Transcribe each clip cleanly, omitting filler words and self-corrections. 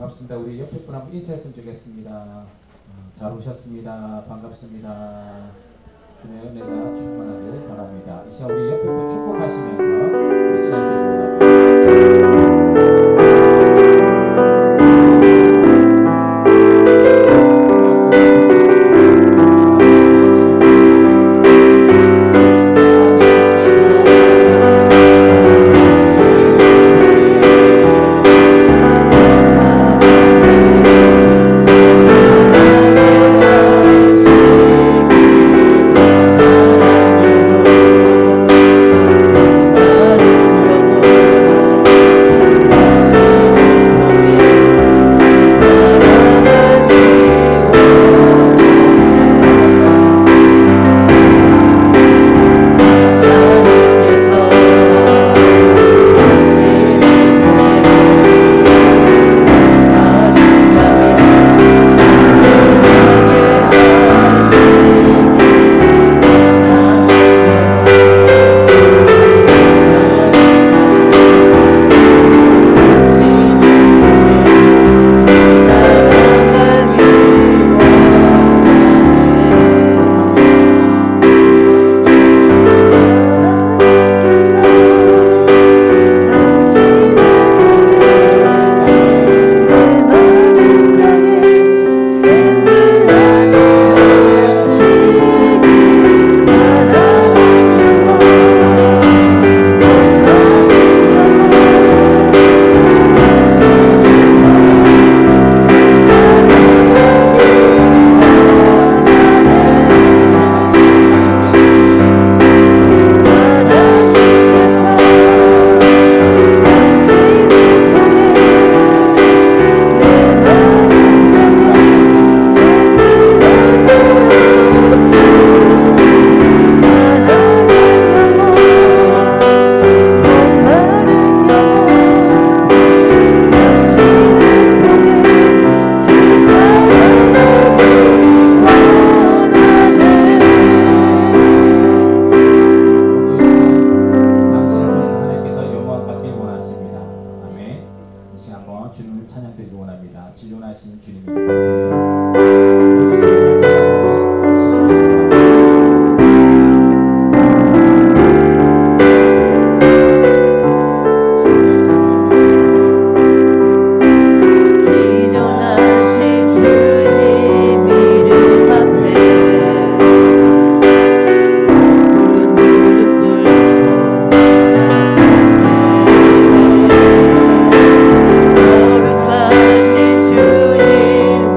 반갑습니다. 우리 옆에 분 한번 인사했으면 좋겠습니다. 잘 오셨습니다. 반갑습니다. 주님의 은혜가 충만하길 바랍니다. 이 시간 우리 옆에 분 축복하시면서 우리 찬양드리고 주님을 찬양드리기 원합니다. 진존하신 주님입니다. 거룩하신 주님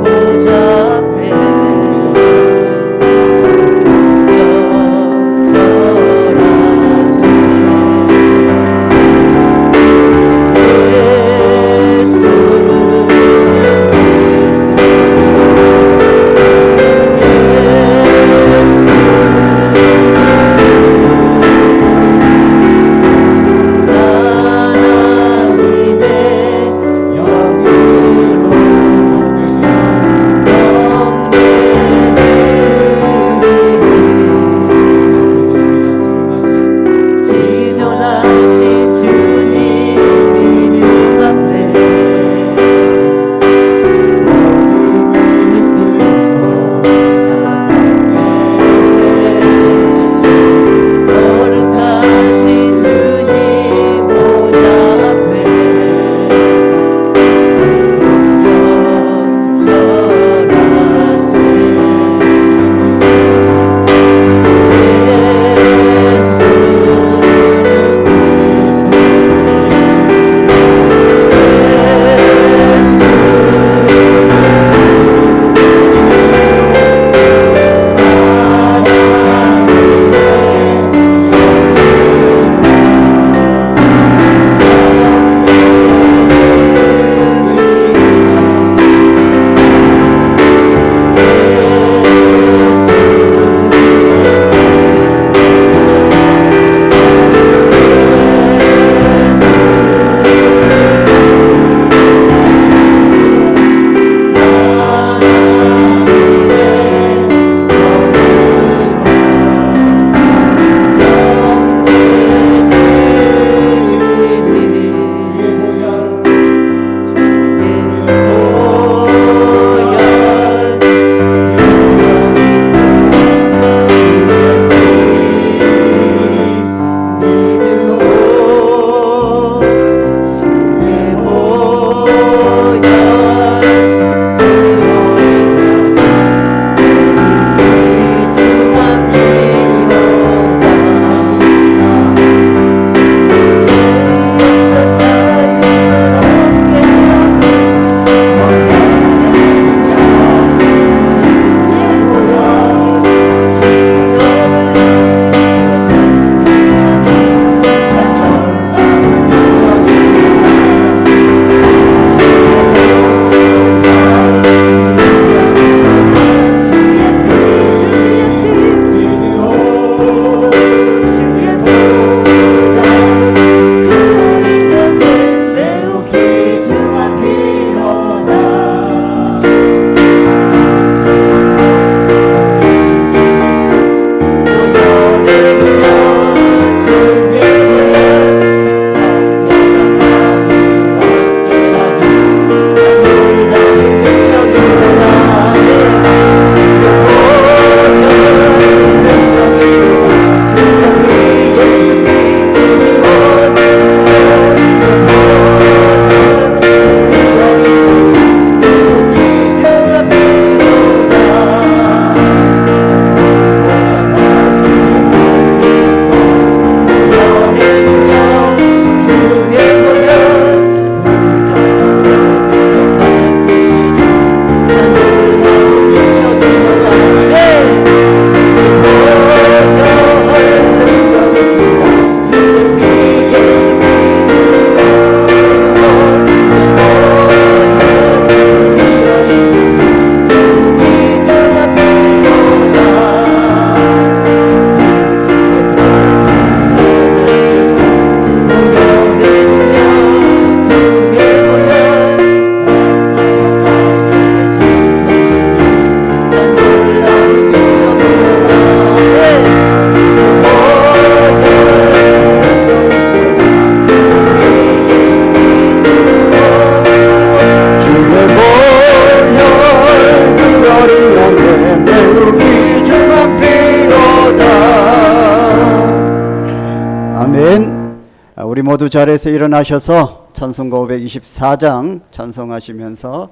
모두 자리에서 일어나셔서 찬송가 524장 찬송하시면서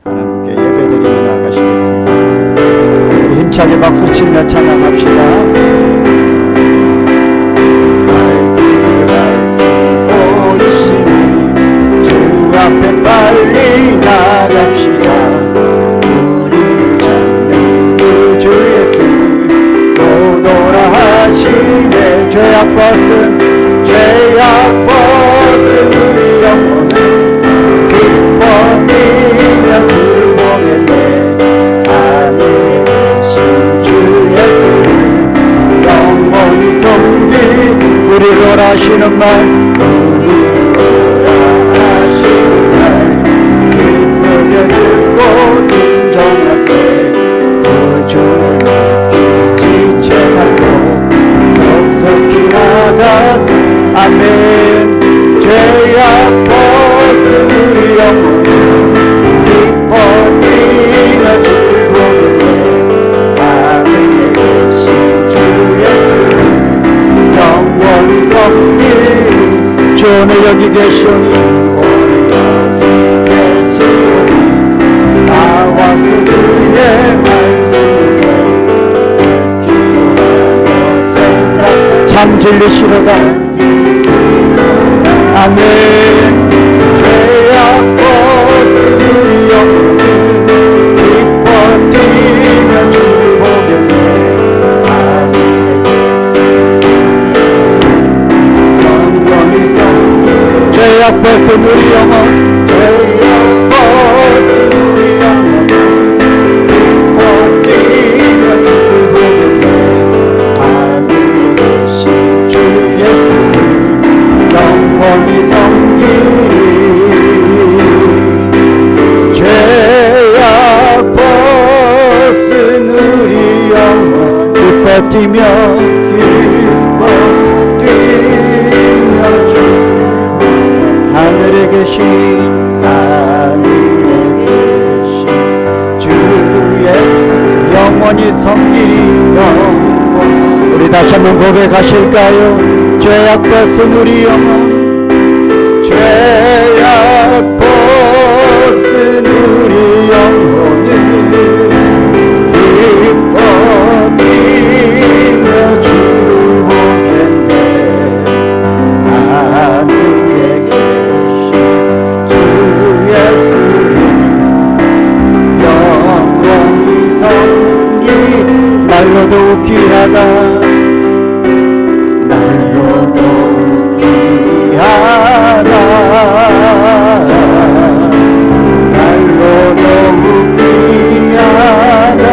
하나님께 예배드리며 나가시겠습니다. 우리 힘차게 박수치며 찬양합시다. 앞에 빨리 나갑시다. 우리 찾는 구주 예수 오도라 하시네. 죄악 벗은 우리 영혼은 기뻐 뛰며 주를 보겠네. 하늘에 계신 주 예수 영원히 섬기 우리를 하시는 말 듣고 순종하세. 구주를 지체 말고 속속히 나가세. 아멘. 죄악 벗은 우리 영혼은 기뻐 뛰며 주를 보겠네. 하늘에 계신 주 예수 영원히 섬기. 주 오늘 여기 계시오니 참 진리시로다. 아멘. 죄악 벗은 우리 영혼은 기뻐 뛰며 주를 보겠네. 영원히 섬기. 죄악 벗은 우리 영혼, 죄악 벗은 우리 영혼 기뻐 뛰며 주를 보겠네. 하늘에 계신 주 예수 영원히 섬기리. 죄악 벗은 우리 영혼 기뻐 뛰며 하늘에 계신 주 예수 영원히 섬기리. 영원. 우리 다시 한번 고백하실까요? 죄악 벗은 우리 영혼, 죄악 벗은 우리 영혼은 기뻐 뛰며 주를 보겠네. 하늘에 계신 주 예수를 영원히 섬기. 날로도 귀하다. 날로도 귀하다. 날로도 귀하다.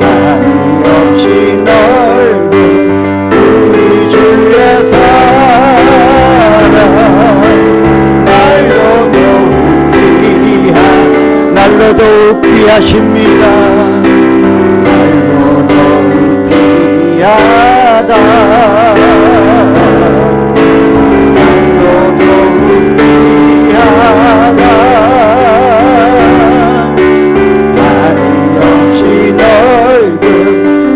한이 없이 넓은 우리 주의 사랑. 날로도 귀하십니다. 날로도 귀하다. 날로도 귀하다. 한이 없이 넓은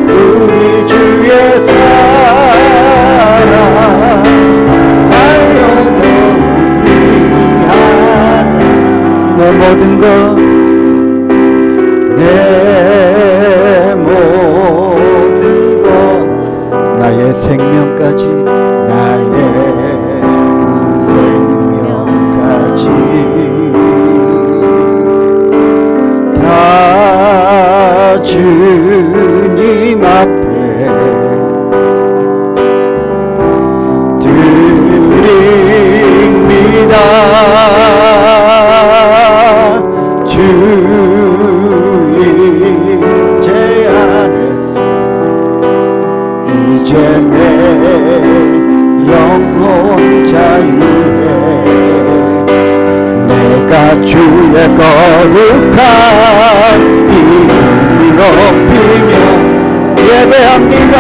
우리 주의 사랑. 날로도 귀하다. 내 모든 것 내 모든 것 나의 생명까지 나의 생명까지 다 주님 앞에 드립니다. 이제 내 영혼 자유에 내가 주의 거룩한 이름을 높이며 예배합니다.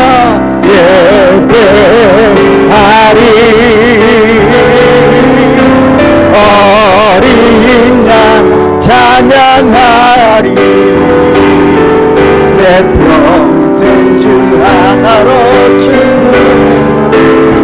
예배하리. 어린 양 찬양하리. 내 평생 주 하나로 충분해.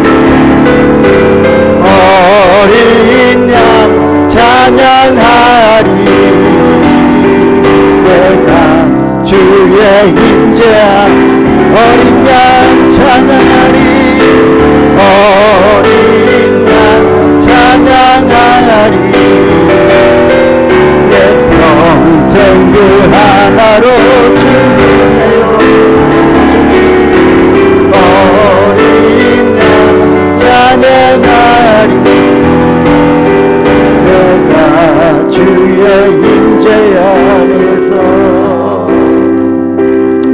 주의 임재 안에서.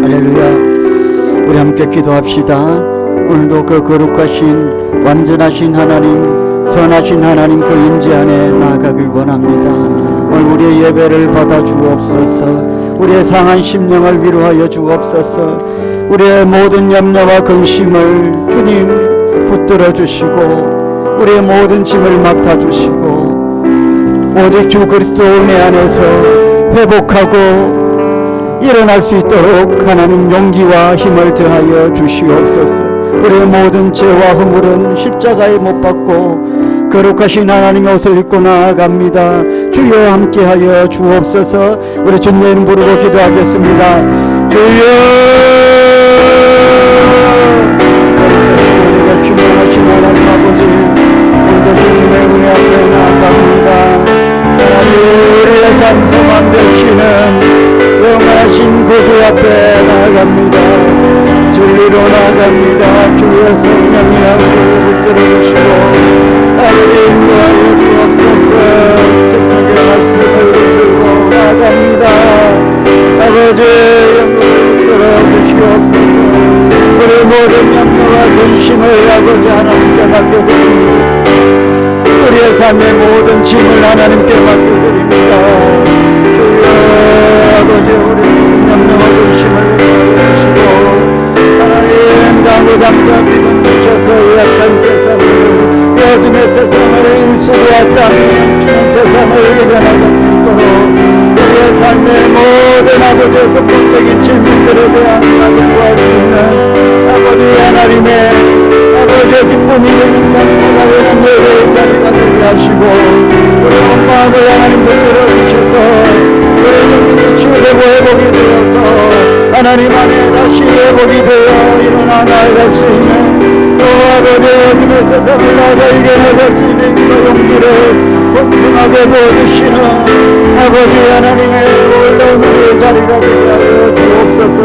할렐루야. 우리 함께 기도합시다. 오늘도 그 거룩하신 완전하신 하나님, 선하신 하나님 그 임재 안에 나아가길 원합니다. 오늘 우리의 예배를 받아 주옵소서. 우리의 상한 심령을 위로하여 주옵소서. 우리의 모든 염려와 근심을 주님 붙들어 주시고 우리의 모든 짐을 맡아 주시고 오직 주 그리스도 은혜 안에서 회복하고 일어날 수 있도록 하나님 용기와 힘을 더하여 주시옵소서. 우리의 모든 죄와 허물은 십자가에 못 박고 거룩하신 하나님의 옷을 입고 나아갑니다. 주여 함께하여 주옵소서. 우리 주님의 이름 부르고 기도하겠습니다. 주여, 우리가 충만하신 하나님 아버지, 오늘도 주님의 은혜 앞에 나아갑니다. 하나님, 우리의 산성한 되시는 영원하신 구주 앞에 나아갑니다. 진리로 나아갑니다. 주의 성령이 우리를 붙들어 주시고 아버지 인도하여 주옵소서. 생명의 말씀을 붙들고 나아갑니다. 아버지 영광을 붙들어 주시옵소서. 우리 모든 염려와 근심을 아버지 하나님께 맡겨드립니다. 우리의 삶의 모든 짐을 하나님께 맡겨드립니다. 주여 아버지 우리 모든 염려와 근심을 주시고 하나님 강구담과 믿음 주셔서 약한 세상을 어둠의 세상을 수고와 땀이 주는 세상을 이겨나갈 수 있도록 우리의 삶의 모든 아버지의 근본적인 질문들에 대한 답을 구할 수 있는 아버지 하나님의 아버지의 기쁨이 되는 감사가 되는 예배의 자리가 되게 하시고 우리 온 마음을 하나님 붙들어 주셔서 우리 영혼이 치유되고 회복이 되어서 하나님 안에 다시 회복이 되어 일어나 나아갈 수 있는 또 아버지 어둠의 세상을 나아가 이겨나갈 수 있는 그 용기를 풍성하게 부어주시는 아버지 하나님의 놀라운 우리의 자리가 되게 하여 주옵소서.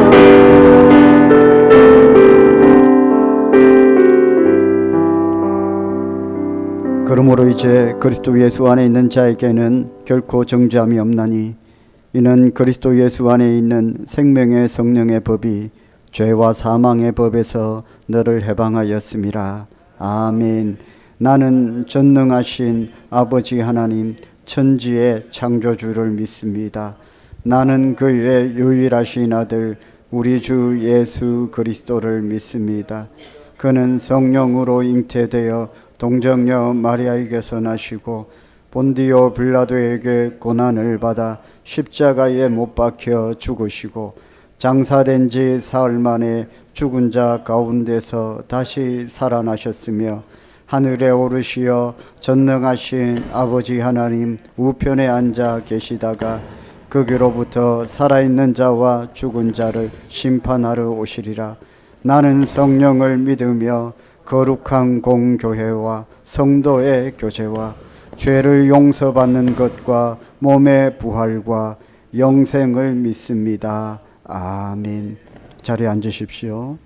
그러므로 이제 그리스도 예수 안에 있는 자에게는 결코 정죄함이 없나니 이는 그리스도 예수 안에 있는 생명의 성령의 법이 죄와 사망의 법에서 너를 해방하였음이라. 아멘. 나는 전능하신 아버지 하나님 천지의 창조주를 믿습니다. 나는 그의 유일하신 아들 우리 주 예수 그리스도를 믿습니다. 그는 성령으로 잉태되어 동정녀 마리아에게서 나시고 본디오 빌라도에게 고난을 받아 십자가에 못 박혀 죽으시고 장사된 지 사흘 만에 죽은 자 가운데서 다시 살아나셨으며 하늘에 오르시어 전능하신 아버지 하나님 우편에 앉아 계시다가 거기로부터 살아있는 자와 죽은 자를 심판하러 오시리라. 나는 성령을 믿으며 거룩한 공교회와 성도의 교제와 죄를 용서받는 것과 몸의 부활과 영생을 믿습니다. 아멘. 자리에 앉으십시오.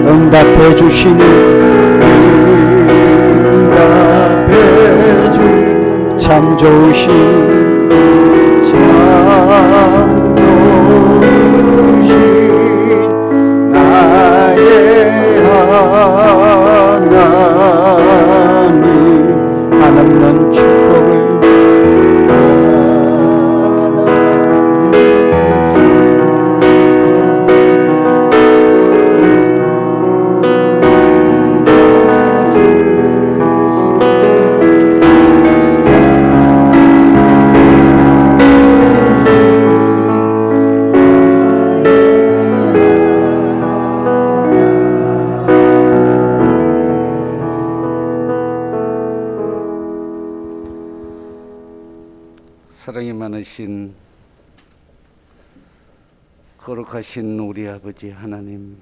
응답해 주시는 응답해 주 참 좋으신 참 좋으신 나의 하나님 한없는 축복을 사랑이 많으신 거룩하신 우리 아버지 하나님,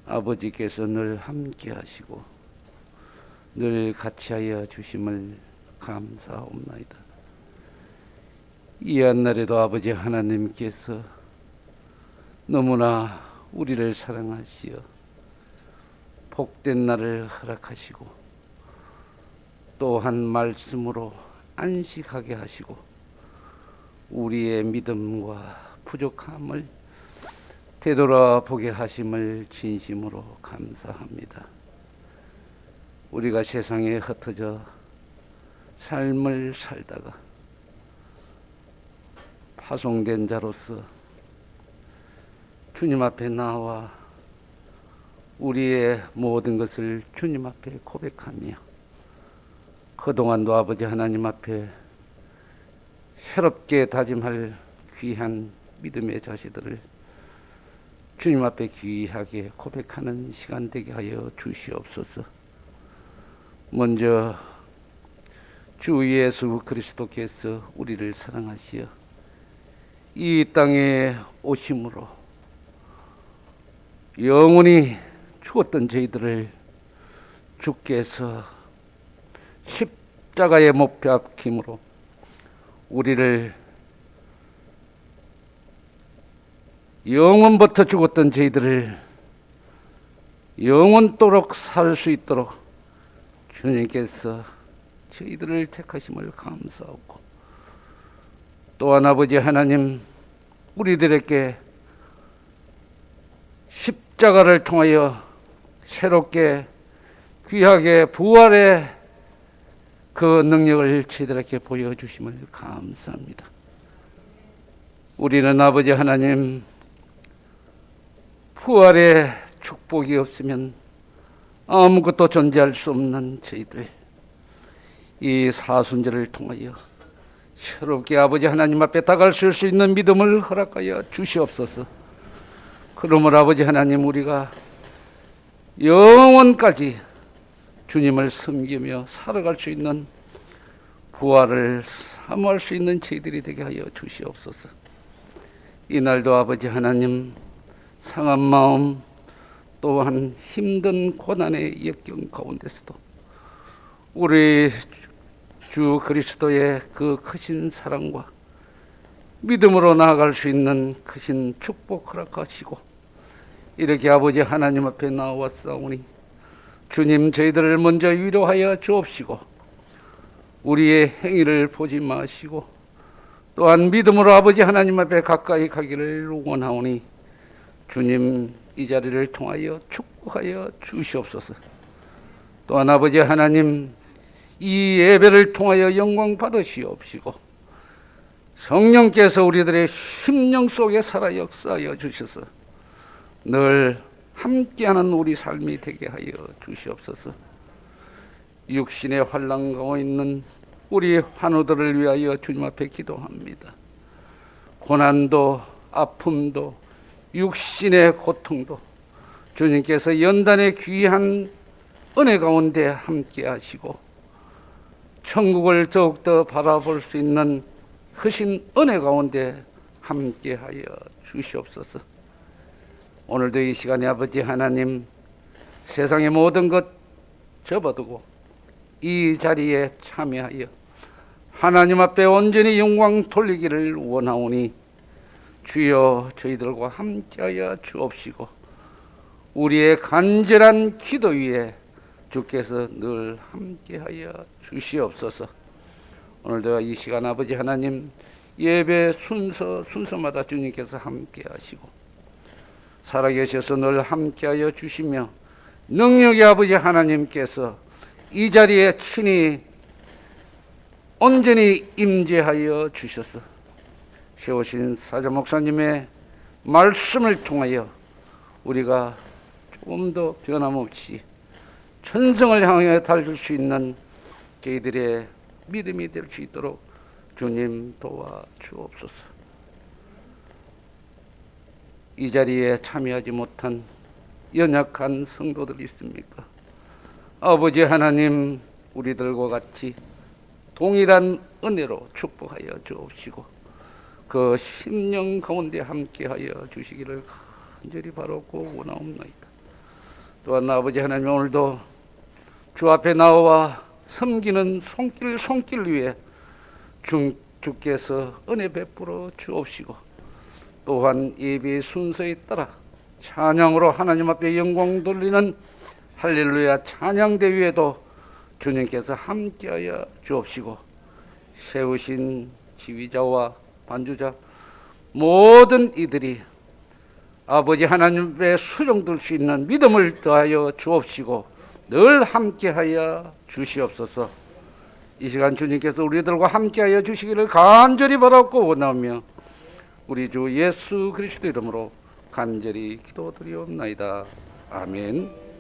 아버지께서 늘 함께 하시고 늘 같이하여 주심을 감사옵나이다. 이 한날에도 아버지 하나님께서 너무나 우리를 사랑하시어 복된 날을 허락하시고 또한 말씀으로 안식하게 하시고 우리의 믿음과 부족함을 되돌아보게 하심을 진심으로 감사합니다. 우리가 세상에 흩어져 삶을 살다가 파송된 자로서 주님 앞에 나와 우리의 모든 것을 주님 앞에 고백하며 그동안도 아버지 하나님 앞에 새롭게 다짐할 귀한 믿음의 자식들을 주님 앞에 귀하게 고백하는 시간 되게 하여 주시옵소서. 먼저 주 예수 그리스도께서 우리를 사랑하시어 이 땅에 오심으로 영원히 죽었던 저희들을 주께서 십자가에 못 박힘으로 우리를 영원부터 죽었던 저희들을 영원토록 살 수 있도록 주님께서 저희들을 택하심을 감사하고 또한 아버지 하나님 우리들에게 십자가를 통하여 새롭게 귀하게 부활의 그 능력을 저희들에게 보여주심을 감사합니다. 우리는 아버지 하나님 부활의 축복이 없으면 아무것도 존재할 수 없는 저희들, 이 사순절을 통하여 새롭게 아버지 하나님 앞에 다가설 수 있는 믿음을 허락하여 주시옵소서. 그러므로 아버지 하나님 우리가 영원까지 주님을 섬기며 살아갈 수 있는 부활을 사모할 수 있는 저희들이 되게 하여 주시옵소서. 이날도 아버지 하나님 상한 마음 또한 힘든 고난의 역경 가운데서도 우리 주 그리스도의 그 크신 사랑과 믿음으로 나아갈 수 있는 크신 축복 허락하시고 이렇게 아버지 하나님 앞에 나왔사오니 주님 저희들을 먼저 위로하여 주옵시고 우리의 행위를 보지 마시고 또한 믿음으로 아버지 하나님 앞에 가까이 가기를 원하오니 주님 이 자리를 통하여 축복하여 주시옵소서. 또한 아버지 하나님 이 예배를 통하여 영광 받으시옵시고 성령께서 우리들의 심령 속에 살아 역사하여 주셔서 늘 함께하는 우리 삶이 되게 하여 주시옵소서. 육신의 환난 가운데 있는 우리 환우들을 위하여 주님 앞에 기도합니다. 고난도 아픔도 육신의 고통도 주님께서 연단의 귀한 은혜 가운데 함께 하시고 천국을 더욱더 바라볼 수 있는 크신 은혜 가운데 함께 하여 주시옵소서. 오늘도 이 시간에 아버지 하나님 세상의 모든 것 접어두고 이 자리에 참여하여 하나님 앞에 온전히 영광 돌리기를 원하오니 주여 저희들과 함께하여 주옵시고 우리의 간절한 기도 위에 주께서 늘 함께하여 주시옵소서. 오늘도 이 시간 아버지 하나님 예배 순서마다 주님께서 함께하시고 살아계셔서 늘 함께하여 주시며 능력의 아버지 하나님께서 이 자리에 친히 온전히 임재하여 주셔서 세우신 사자 목사님의 말씀을 통하여 우리가 조금 더 변함없이 천성을 향해 달릴 수 있는 저희들의 믿음이 될 수 있도록 주님 도와주옵소서. 이 자리에 참여하지 못한 연약한 성도들이 있습니까? 아버지 하나님 우리들과 같이 동일한 은혜로 축복하여 주옵시고 그 심령 가운데 함께하여 주시기를 간절히 바라고 원하옵나이다. 또한 아버지 하나님, 오늘도 주 앞에 나와 섬기는 손길 위에 주께서 은혜 베풀어 주옵시고 또한 예배의 순서에 따라 찬양으로 하나님 앞에 영광 돌리는 할렐루야 찬양대 위에도 주님께서 함께하여 주옵시고 세우신 지휘자와 반주자 모든 이들이 아버지 하나님의 수종될 수 있는 믿음을 더하여 주옵시고 늘 함께하여 주시옵소서. 이 시간 주님께서 우리들과 함께하여 주시기를 간절히 바라고 원하며 우리 주 예수 그리스도 이름으로 간절히 기도드리옵나이다. 아멘.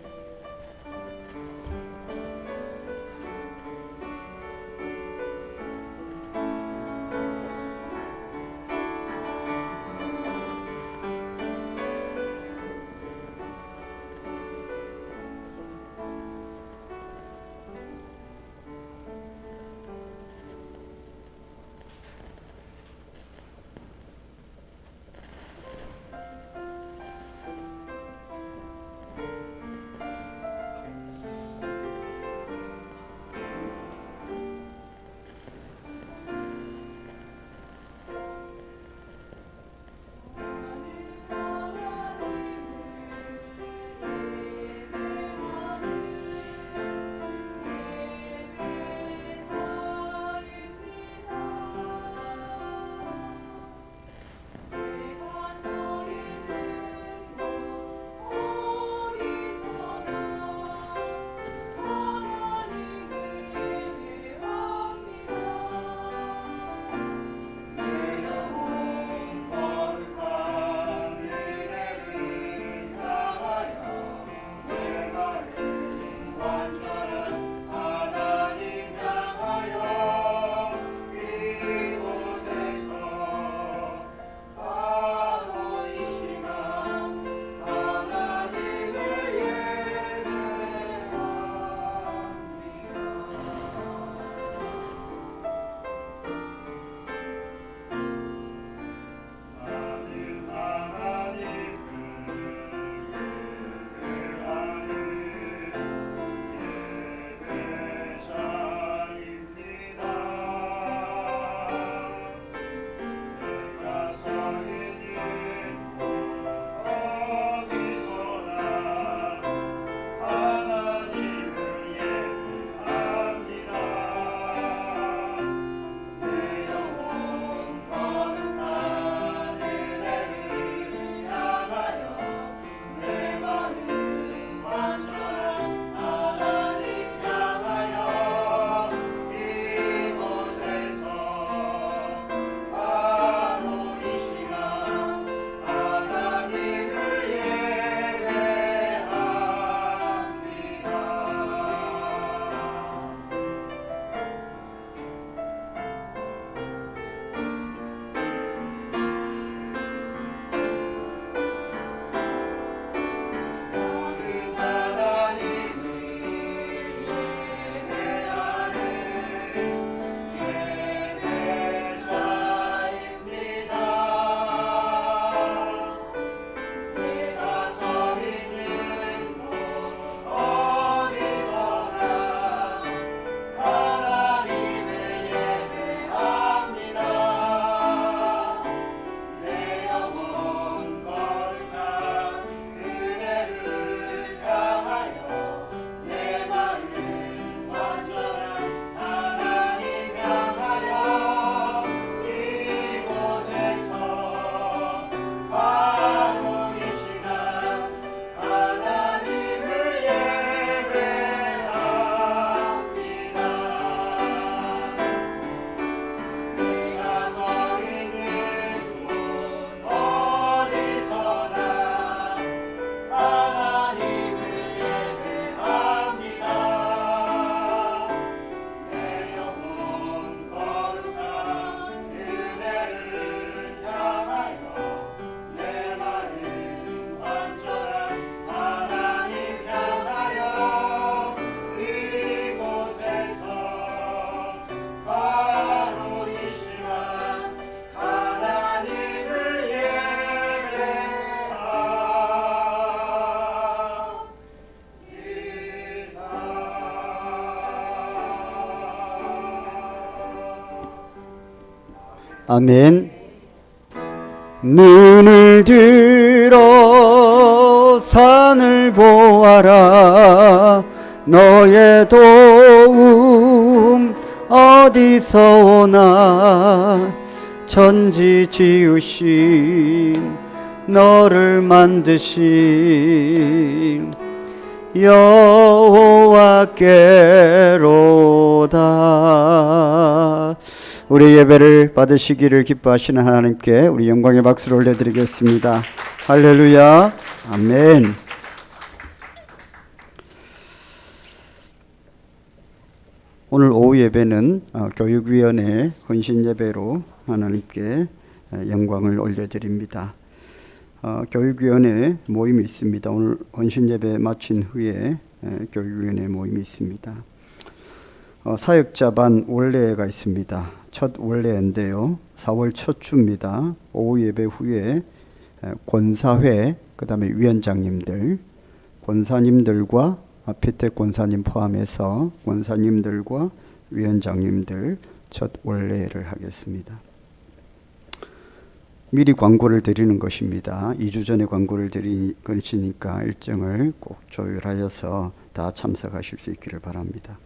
아멘. 눈을 들어 산을 보아라. 너의 도움 어디서 오나. 천지 지으신 너를 만드신 여호와께로다. 우리 예배를 받으시기를 기뻐하시는 하나님께 우리 영광의 박수를 올려드리겠습니다. 할렐루야. 아멘. 오늘 오후 예배는 교육위원회 헌신 예배로 하나님께 영광을 올려드립니다. 교육위원회 모임이 있습니다. 오늘 헌신 예배 마친 후에 교육위원회 모임이 있습니다. 사역자반 원례가 있습니다. 첫 원례인데요. 4월 첫 주입니다. 오후 예배 후에 권사회, 그 다음에 위원장님들, 권사님들과 피택 권사님 포함해서 권사님들과 위원장님들 첫 원례를 하겠습니다. 미리 광고를 드리는 것입니다. 2주 전에 광고를 드린 것이니까 일정을 꼭 조율하여서 다 참석하실 수 있기를 바랍니다.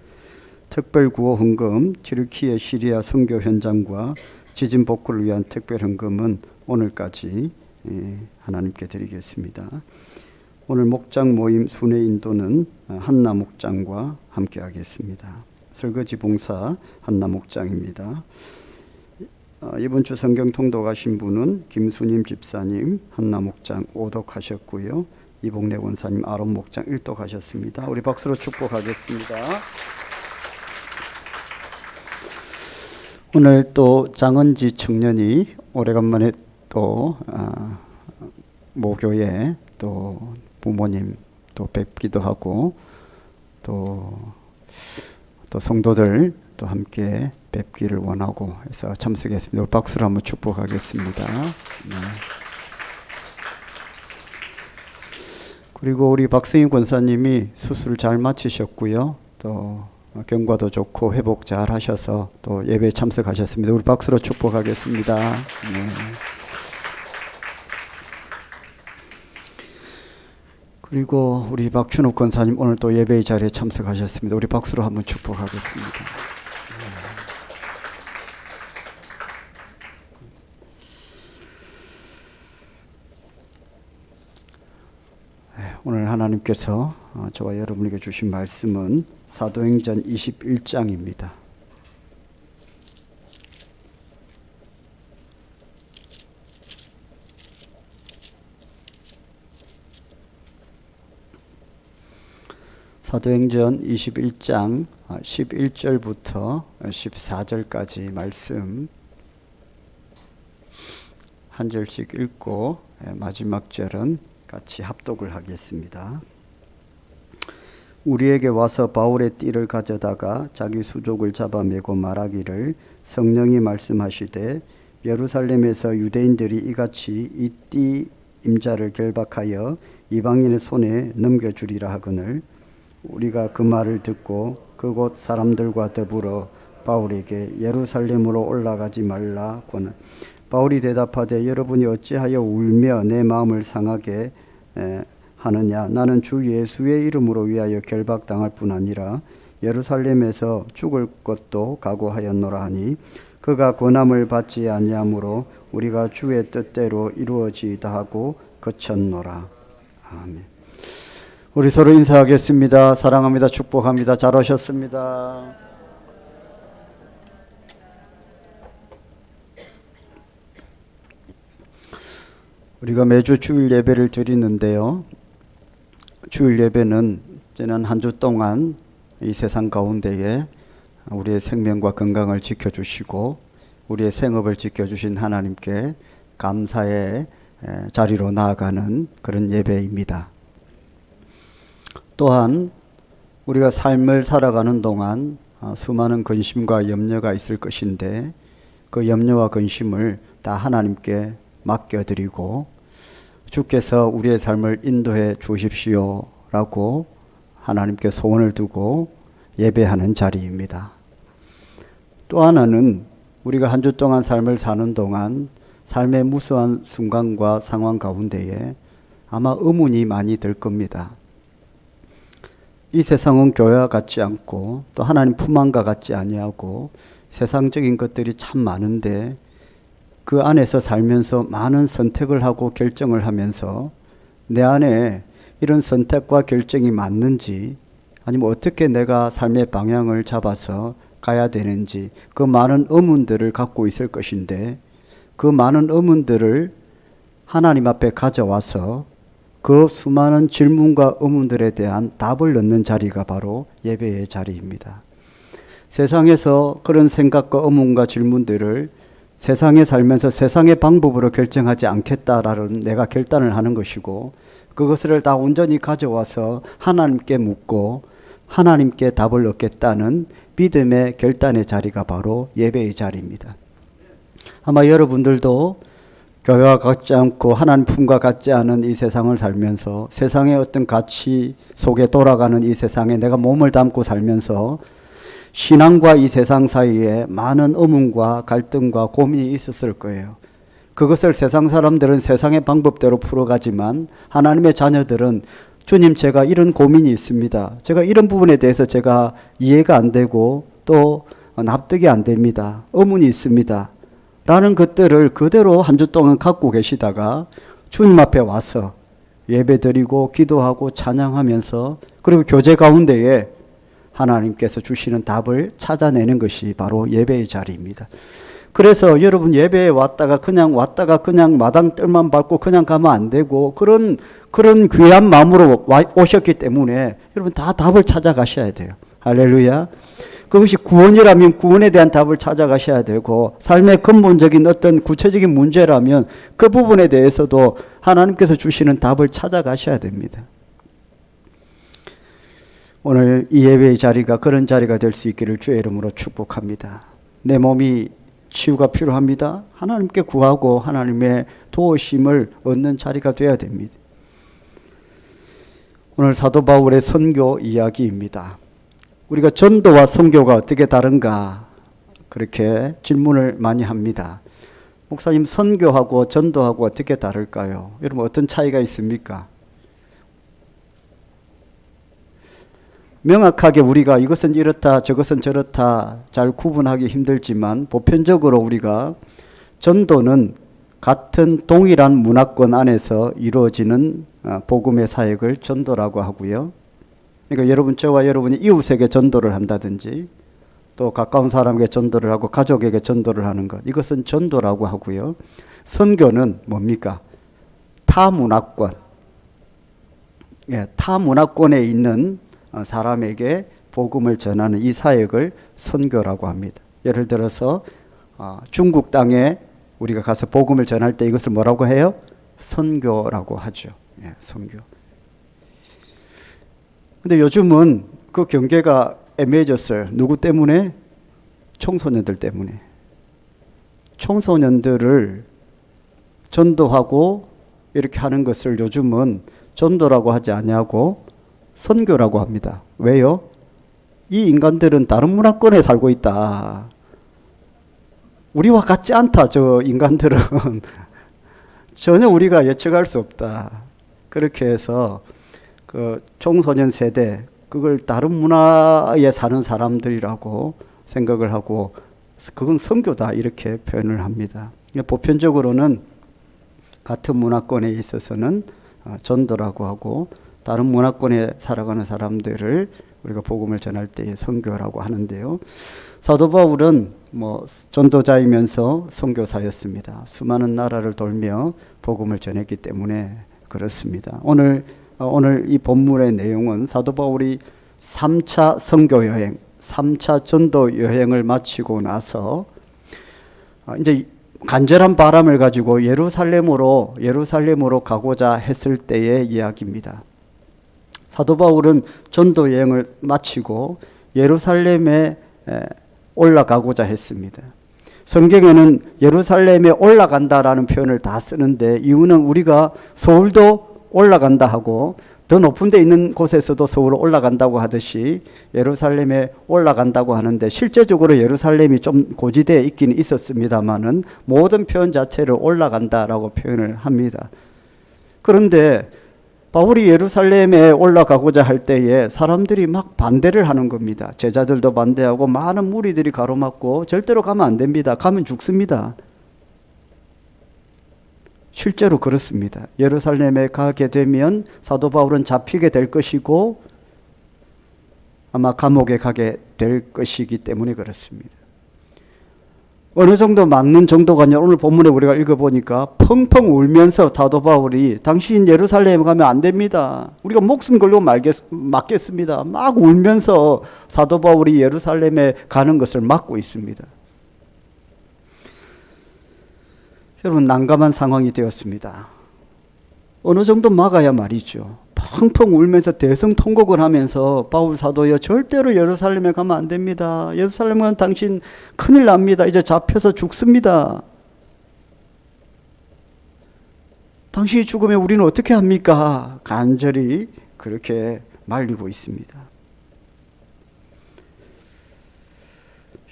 특별 구호 헌금, 튀르키예 시리아 선교 현장과 지진 복구를 위한 특별 헌금은 오늘까지 하나님께 드리겠습니다. 오늘 목장 모임 순회 인도는 한나 목장과 함께 하겠습니다. 설거지 봉사 한나 목장입니다. 이번 주 성경 통독하신 분은 김수님 집사님 한나 목장 5독 하셨고요. 이복래 권사님 아론 목장 1독 하셨습니다. 우리 박수로 축복하겠습니다. 오늘 또 장은지 청년이 오래간만에 또 모교에 또 부모님 또 뵙기도 하고 또 성도들 또 함께 뵙기를 원하고 해서 참석했습니다. 박수로 한번 축복하겠습니다. 네. 그리고 우리 박승희 권사님이 수술 잘 마치셨고요. 또 경과도 좋고 회복 잘 하셔서 또 예배에 참석하셨습니다. 우리 박수로 축복하겠습니다. 네. 그리고 우리 박춘욱 권사님 오늘 또 예배의 자리에 참석하셨습니다. 우리 박수로 한번 축복하겠습니다. 오늘 하나님께서 저와 여러분에게 주신 말씀은 사도행전 21장입니다. 사도행전 21장 11절부터 14절까지 말씀 한 절씩 읽고 마지막 절은 같이 합독을 하겠습니다. 우리에게 와서 바울의 띠를 가져다가 자기 수족을 잡아매고 말하기를 성령이 말씀하시되 예루살렘에서 유대인들이 이같이 이 띠 임자를 결박하여 이방인의 손에 넘겨주리라 하거늘 우리가 그 말을 듣고 그곳 사람들과 더불어 바울에게 예루살렘으로 올라가지 말라 고는 바울이 대답하되 여러분이 어찌하여 울며 내 마음을 상하게 하느냐 나는 주 예수의 이름으로 위하여 결박당할 뿐 아니라 예루살렘에서 죽을 것도 각오하였노라 하니 그가 권함을 받지 아니하므로 우리가 주의 뜻대로 이루어지이다 하고 그쳤노라. 아멘. 우리 서로 인사하겠습니다. 사랑합니다. 축복합니다. 잘 오셨습니다. 우리가 매주 주일 예배를 드리는데요. 주일 예배는 지난 한 주 동안 이 세상 가운데에 우리의 생명과 건강을 지켜주시고 우리의 생업을 지켜주신 하나님께 감사의 자리로 나아가는 그런 예배입니다. 또한 우리가 삶을 살아가는 동안 수많은 근심과 염려가 있을 것인데 그 염려와 근심을 다 하나님께 맡겨드리고 주께서 우리의 삶을 인도해 주십시오 라고 하나님께 소원을 두고 예배하는 자리입니다. 또 하나는 우리가 한 주 동안 삶을 사는 동안 삶의 무수한 순간과 상황 가운데에 아마 의문이 많이 들 겁니다. 이 세상은 교회와 같지 않고 또 하나님 품 안과 같지 아니하고 세상적인 것들이 참 많은데 그 안에서 살면서 많은 선택을 하고 결정을 하면서 내 안에 이런 선택과 결정이 맞는지 아니면 어떻게 내가 삶의 방향을 잡아서 가야 되는지 그 많은 의문들을 갖고 있을 것인데 그 많은 의문들을 하나님 앞에 가져와서 그 수많은 질문과 의문들에 대한 답을 넣는 자리가 바로 예배의 자리입니다. 세상에서 그런 생각과 의문과 질문들을 세상에 살면서 세상의 방법으로 결정하지 않겠다라는 내가 결단을 하는 것이고 그것을 다 온전히 가져와서 하나님께 묻고 하나님께 답을 얻겠다는 믿음의 결단의 자리가 바로 예배의 자리입니다. 아마 여러분들도 교회와 같지 않고 하나님 품과 같지 않은 이 세상을 살면서 세상의 어떤 가치 속에 돌아가는 이 세상에 내가 몸을 담고 살면서 신앙과 이 세상 사이에 많은 의문과 갈등과 고민이 있었을 거예요. 그것을 세상 사람들은 세상의 방법대로 풀어가지만 하나님의 자녀들은 주님 제가 이런 고민이 있습니다. 제가 이런 부분에 대해서 제가 이해가 안 되고 또 납득이 안 됩니다. 의문이 있습니다. 라는 것들을 그대로 한 주 동안 갖고 계시다가 주님 앞에 와서 예배 드리고 기도하고 찬양하면서 그리고 교제 가운데에 하나님께서 주시는 답을 찾아내는 것이 바로 예배의 자리입니다. 그래서 여러분 예배에 왔다가 그냥 마당 뜰만 밟고 그냥 가면 안 되고 그런 귀한 마음으로 오셨기 때문에 여러분 다 답을 찾아가셔야 돼요. 할렐루야. 그것이 구원이라면 구원에 대한 답을 찾아가셔야 되고 삶의 근본적인 어떤 구체적인 문제라면 그 부분에 대해서도 하나님께서 주시는 답을 찾아가셔야 됩니다. 오늘 이 예배의 자리가 그런 자리가 될 수 있기를 주의 이름으로 축복합니다. 내 몸이 치유가 필요합니다. 하나님께 구하고 하나님의 도우심을 얻는 자리가 되어야 됩니다. 오늘 사도 바울의 선교 이야기입니다. 우리가 전도와 선교가 어떻게 다른가 그렇게 질문을 많이 합니다. 목사님 선교하고 전도하고 어떻게 다를까요? 여러분 어떤 차이가 있습니까? 명확하게 우리가 이것은 이렇다 저것은 저렇다 잘 구분하기 힘들지만 보편적으로 우리가 전도는 같은 동일한 문화권 안에서 이루어지는 복음의 사역을 전도라고 하고요. 그러니까 여러분 저와 여러분이 이웃에게 전도를 한다든지 또 가까운 사람에게 전도를 하고 가족에게 전도를 하는 것 이것은 전도라고 하고요. 선교는 뭡니까? 타문화권 타문화권에 있는 사람에게 복음을 전하는 이 사역을 선교라고 합니다. 예를 들어서 중국 땅에 우리가 가서 복음을 전할 때 이것을 뭐라고 해요? 선교라고 하죠. 선교. 근데 요즘은 그 경계가 애매해졌어요. 누구 때문에? 청소년들 때문에. 청소년들을 전도하고 이렇게 하는 것을 요즘은 전도라고 하지 아니하고 선교라고 합니다. 왜요? 이 인간들은 다른 문화권에 살고 있다. 우리와 같지 않다. 저 인간들은 전혀 우리가 예측할 수 없다. 그렇게 해서 그 청소년 세대 그걸 다른 문화에 사는 사람들이라고 생각을 하고 그건 선교다 이렇게 표현을 합니다. 보편적으로는 같은 문화권에 있어서는 전도라고 하고 다른 문화권에 살아가는 사람들을 우리가 복음을 전할 때의 선교라고 하는데요. 사도 바울은 전도자이면서 선교사였습니다. 수많은 나라를 돌며 복음을 전했기 때문에 그렇습니다. 오늘 이 본문의 내용은 사도 바울이 3차 선교 여행, 3차 전도 여행을 마치고 나서 이제 간절한 바람을 가지고 예루살렘으로 가고자 했을 때의 이야기입니다. 사도 바울은 전도 여행을 마치고 예루살렘에 올라가고자 했습니다. 성경에는 예루살렘에 올라간다라는 표현을 다 쓰는데 이유는 우리가 서울도 올라간다 하고 더 높은 데 있는 곳에서도 서울로 올라간다고 하듯이 예루살렘에 올라간다고 하는데 실제적으로 예루살렘이 좀 고지대에 있기는 있었습니다만은 모든 표현 자체를 올라간다라고 표현을 합니다. 그런데 바울이 예루살렘에 올라가고자 할 때에 사람들이 막 반대를 하는 겁니다. 제자들도 반대하고 많은 무리들이 가로막고 절대로 가면 안 됩니다. 가면 죽습니다. 실제로 그렇습니다. 예루살렘에 가게 되면 사도 바울은 잡히게 될 것이고 아마 감옥에 가게 될 것이기 때문에 그렇습니다. 어느 정도 맞는 정도가 아니라 오늘 본문에 우리가 읽어보니까 펑펑 울면서 사도 바울이 당신 예루살렘에 가면 안 됩니다. 우리가 목숨 걸고 막겠습니다. 막 울면서 사도 바울이 예루살렘에 가는 것을 막고 있습니다. 여러분 난감한 상황이 되었습니다. 어느 정도 막아야 말이죠. 펑펑 울면서 대성통곡을 하면서 바울 사도여 절대로 예루살렘에 가면 안 됩니다. 예루살렘에 가면 당신 큰일 납니다. 이제 잡혀서 죽습니다. 당신이 죽으면 우리는 어떻게 합니까? 간절히 그렇게 말리고 있습니다.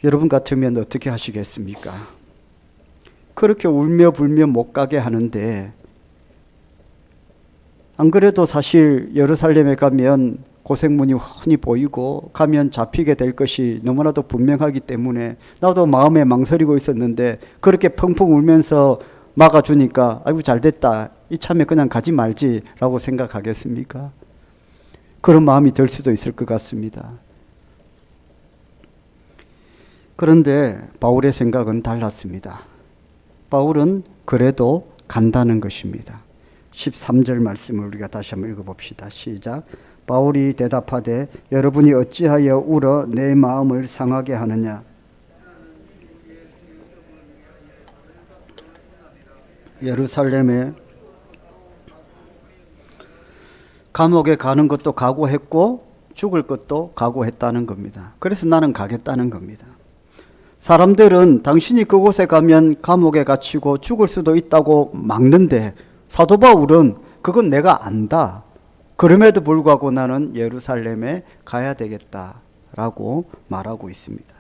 여러분 같으면 어떻게 하시겠습니까? 그렇게 울며 불며 못 가게 하는데 안 그래도 사실 예루살렘에 가면 고생문이 훤히 보이고 가면 잡히게 될 것이 너무나도 분명하기 때문에 나도 마음에 망설이고 있었는데 그렇게 펑펑 울면서 막아주니까 아이고 잘됐다. 이참에 그냥 가지 말지라고 생각하겠습니까? 그런 마음이 들 수도 있을 것 같습니다. 그런데 바울의 생각은 달랐습니다. 바울은 그래도 간다는 것입니다. 13절 말씀을 우리가 다시 한번 읽어봅시다. 시작. 바울이 대답하되 여러분이 어찌하여 울어 내 마음을 상하게 하느냐. 예루살렘에 감옥에 가는 것도 각오했고 죽을 것도 각오했다는 겁니다. 그래서 나는 가겠다는 겁니다. 사람들은 당신이 그곳에 가면 감옥에 갇히고 죽을 수도 있다고 막는데 사도 바울은 그건 내가 안다. 그럼에도 불구하고 나는 예루살렘에 가야 되겠다라고 말하고 있습니다.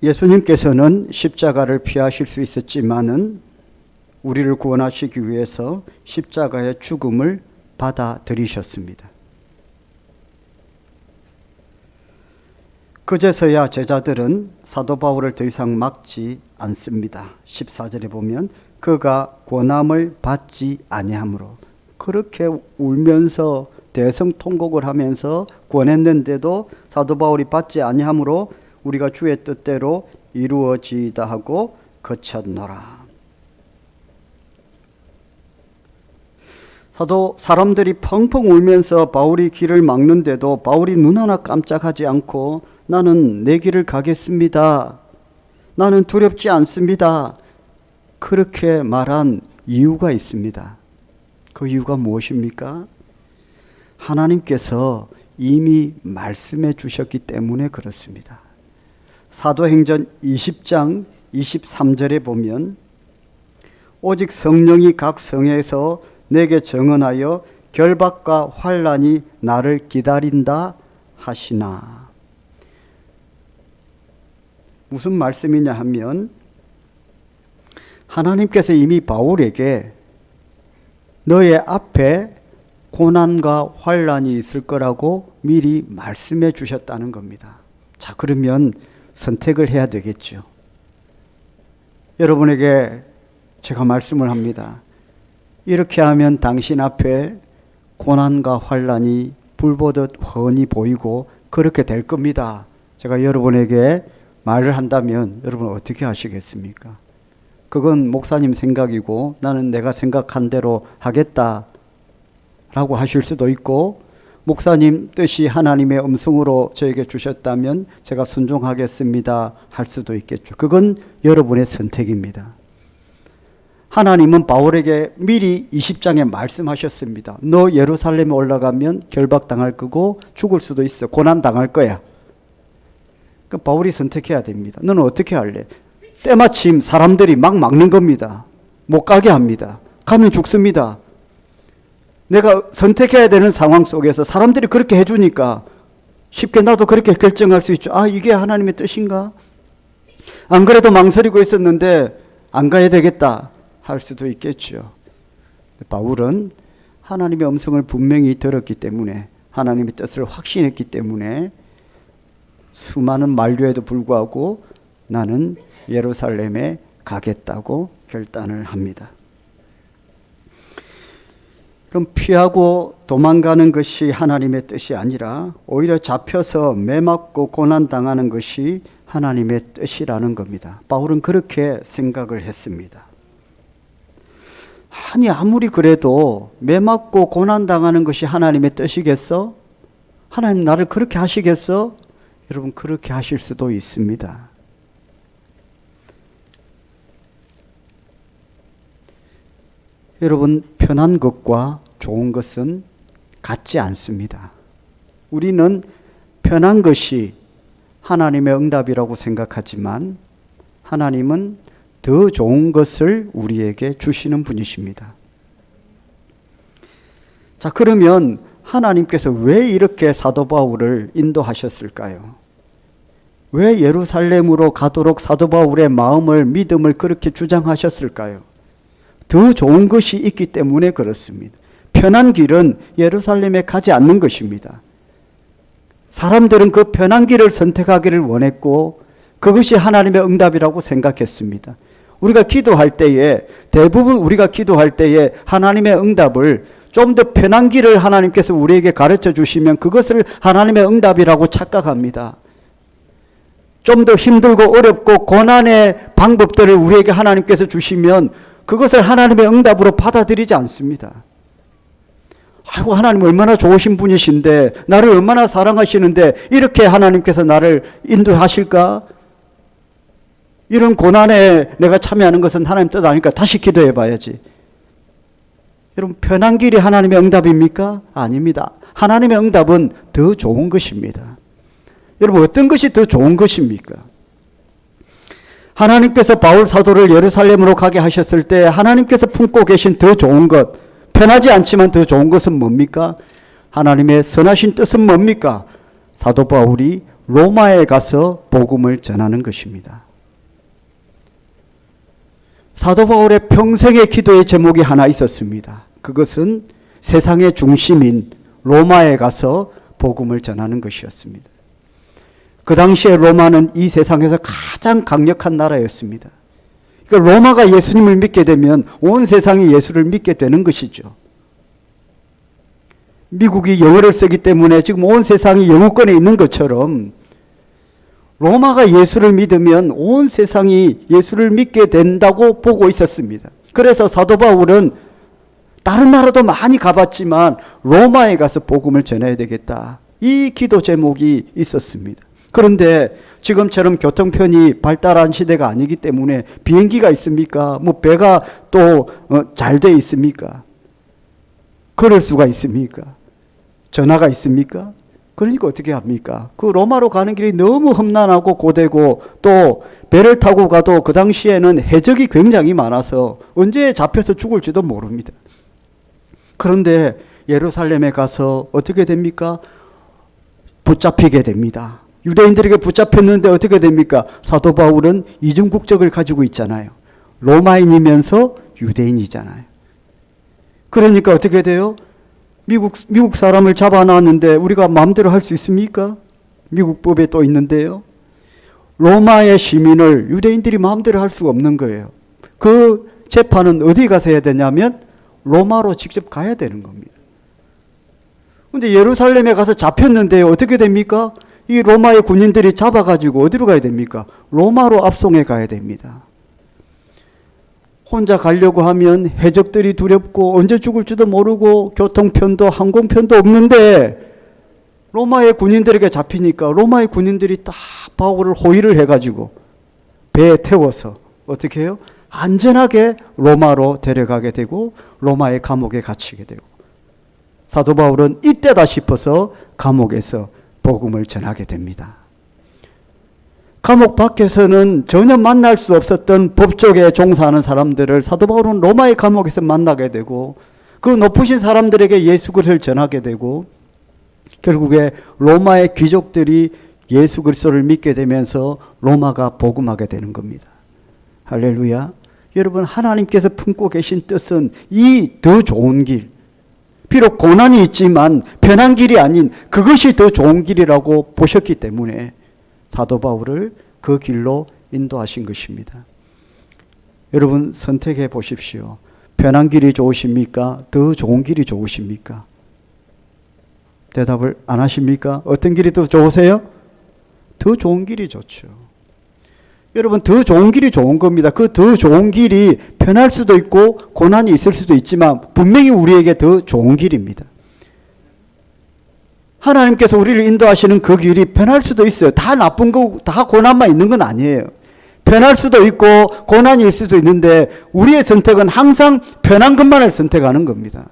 예수님께서는 십자가를 피하실 수 있었지만은 우리를 구원하시기 위해서 십자가의 죽음을 받아들이셨습니다. 그제서야 제자들은 사도 바울을 더 이상 막지 않습니다. 14절에 보면 그가 고난을 받지 아니하므로 그렇게 울면서 대성통곡을 하면서 권했는데도 사도 바울이 받지 아니하므로 우리가 주의 뜻대로 이루어지이다 하고 그쳤노라. 사람들이 펑펑 울면서 바울이 길을 막는데도 바울이 눈 하나 깜짝하지 않고 나는 내 길을 가겠습니다. 나는 두렵지 않습니다. 그렇게 말한 이유가 있습니다. 그 이유가 무엇입니까? 하나님께서 이미 말씀해 주셨기 때문에 그렇습니다. 사도행전 20장 23절에 보면 오직 성령이 각 성에서 내게 정언하여 결박과 환난이 나를 기다린다 하시나. 무슨 말씀이냐 하면 하나님께서 이미 바울에게 너의 앞에 고난과 환난이 있을 거라고 미리 말씀해 주셨다는 겁니다. 자, 그러면 선택을 해야 되겠죠. 여러분에게 제가 말씀을 합니다. 이렇게 하면 당신 앞에 고난과 환난이 불보듯 훤히 보이고 그렇게 될 겁니다. 제가 여러분에게 말을 한다면 여러분 어떻게 하시겠습니까? 그건 목사님 생각이고 나는 내가 생각한 대로 하겠다라고 하실 수도 있고 목사님 뜻이 하나님의 음성으로 저에게 주셨다면 제가 순종하겠습니다 할 수도 있겠죠. 그건 여러분의 선택입니다. 하나님은 바울에게 미리 20장에 말씀하셨습니다. 너 예루살렘에 올라가면 결박당할 거고 죽을 수도 있어. 고난당할 거야. 그러니까 바울이 선택해야 됩니다. 너는 어떻게 할래? 때마침 사람들이 막 막는 겁니다. 못 가게 합니다. 가면 죽습니다. 내가 선택해야 되는 상황 속에서 사람들이 그렇게 해주니까 쉽게 나도 그렇게 결정할 수 있죠. 아, 이게 하나님의 뜻인가? 안 그래도 망설이고 있었는데 안 가야 되겠다 할 수도 있겠죠. 바울은 하나님의 음성을 분명히 들었기 때문에, 하나님의 뜻을 확신했기 때문에 수많은 만류에도 불구하고 나는 예루살렘에 가겠다고 결단을 합니다. 그럼 피하고 도망가는 것이 하나님의 뜻이 아니라 오히려 잡혀서 매맞고 고난당하는 것이 하나님의 뜻이라는 겁니다. 바울은 그렇게 생각을 했습니다. 아니, 아무리 그래도 매맞고 고난당하는 것이 하나님의 뜻이겠어? 하나님 나를 그렇게 하시겠어? 여러분, 그렇게 하실 수도 있습니다. 여러분, 편한 것과 좋은 것은 같지 않습니다. 우리는 편한 것이 하나님의 응답이라고 생각하지만 하나님은 더 좋은 것을 우리에게 주시는 분이십니다. 자, 그러면 하나님께서 왜 이렇게 사도 바울을 인도하셨을까요? 왜 예루살렘으로 가도록 사도 바울의 마음을, 믿음을 그렇게 주장하셨을까요? 더 좋은 것이 있기 때문에 그렇습니다. 편한 길은 예루살렘에 가지 않는 것입니다. 사람들은 그 편한 길을 선택하기를 원했고 그것이 하나님의 응답이라고 생각했습니다. 우리가 기도할 때에, 대부분 우리가 기도할 때에 하나님의 응답을 좀 더 편한 길을 하나님께서 우리에게 가르쳐 주시면 그것을 하나님의 응답이라고 착각합니다. 좀 더 힘들고 어렵고 고난의 방법들을 우리에게 하나님께서 주시면 그것을 하나님의 응답으로 받아들이지 않습니다. 아이고, 하나님 얼마나 좋으신 분이신데, 나를 얼마나 사랑하시는데 이렇게 하나님께서 나를 인도하실까? 이런 고난에 내가 참여하는 것은 하나님 뜻 아니까 다시 기도해 봐야지. 여러분, 편한 길이 하나님의 응답입니까? 아닙니다. 하나님의 응답은 더 좋은 것입니다. 여러분, 어떤 것이 더 좋은 것입니까? 하나님께서 바울 사도를 예루살렘으로 가게 하셨을 때 하나님께서 품고 계신 더 좋은 것, 편하지 않지만 더 좋은 것은 뭡니까? 하나님의 선하신 뜻은 뭡니까? 사도 바울이 로마에 가서 복음을 전하는 것입니다. 사도 바울의 평생의 기도의 제목이 하나 있었습니다. 그것은 세상의 중심인 로마에 가서 복음을 전하는 것이었습니다. 그 당시에 로마는 이 세상에서 가장 강력한 나라였습니다. 그러니까 로마가 예수님을 믿게 되면 온 세상이 예수를 믿게 되는 것이죠. 미국이 영어를 쓰기 때문에 지금 온 세상이 영어권에 있는 것처럼 로마가 예수를 믿으면 온 세상이 예수를 믿게 된다고 보고 있었습니다. 그래서 사도 바울은 다른 나라도 많이 가봤지만 로마에 가서 복음을 전해야 되겠다. 이 기도 제목이 있었습니다. 그런데 지금처럼 교통편이 발달한 시대가 아니기 때문에 비행기가 있습니까? 뭐 배가 또 잘 돼 있습니까? 걸을 수가 있습니까? 전화가 있습니까? 그러니까 어떻게 합니까? 그 로마로 가는 길이 너무 험난하고 고되고 또 배를 타고 가도 그 당시에는 해적이 굉장히 많아서 언제 잡혀서 죽을지도 모릅니다. 그런데 예루살렘에 가서 어떻게 됩니까? 붙잡히게 됩니다. 유대인들에게 붙잡혔는데 어떻게 됩니까? 사도 바울은 이중 국적을 가지고 있잖아요. 로마인이면서 유대인이잖아요. 그러니까 어떻게 돼요? 미국 사람을 잡아놨는데 우리가 마음대로 할 수 있습니까? 미국 법에 또 있는데요. 로마의 시민을 유대인들이 마음대로 할 수가 없는 거예요. 그 재판은 어디 가서 해야 되냐면 로마로 직접 가야 되는 겁니다. 근데 예루살렘에 가서 잡혔는데 어떻게 됩니까? 이 로마의 군인들이 잡아가지고 어디로 가야 됩니까? 로마로 압송해 가야 됩니다. 혼자 가려고 하면 해적들이 두렵고 언제 죽을지도 모르고 교통편도 항공편도 없는데 로마의 군인들에게 잡히니까 로마의 군인들이 딱 바울을 호위를 해가지고 배에 태워서 어떻게 해요? 안전하게 로마로 데려가게 되고 로마의 감옥에 갇히게 되고 사도 바울은 이때다 싶어서 감옥에서 복음을 전하게 됩니다. 감옥 밖에서는 전혀 만날 수 없었던 법조계에 종사하는 사람들을 사도 바울은 로마의 감옥에서 만나게 되고 그 높으신 사람들에게 예수 그리스도를 전하게 되고 결국에 로마의 귀족들이 예수 그리스도를 믿게 되면서 로마가 복음하게 되는 겁니다. 할렐루야. 여러분, 하나님께서 품고 계신 뜻은 이 더 좋은 길, 비록 고난이 있지만 편한 길이 아닌 그것이 더 좋은 길이라고 보셨기 때문에 사도 바울을 그 길로 인도하신 것입니다. 여러분, 선택해 보십시오. 편한 길이 좋으십니까? 더 좋은 길이 좋으십니까? 대답을 안 하십니까? 어떤 길이 더 좋으세요? 더 좋은 길이 좋죠. 여러분, 더 좋은 길이 좋은 겁니다. 그 더 좋은 길이 편할 수도 있고 고난이 있을 수도 있지만 분명히 우리에게 더 좋은 길입니다. 하나님께서 우리를 인도하시는 그 길이 편할 수도 있어요. 다 나쁜 거, 다 고난만 있는 건 아니에요. 편할 수도 있고 고난이 있을 수도 있는데 우리의 선택은 항상 편한 것만을 선택하는 겁니다.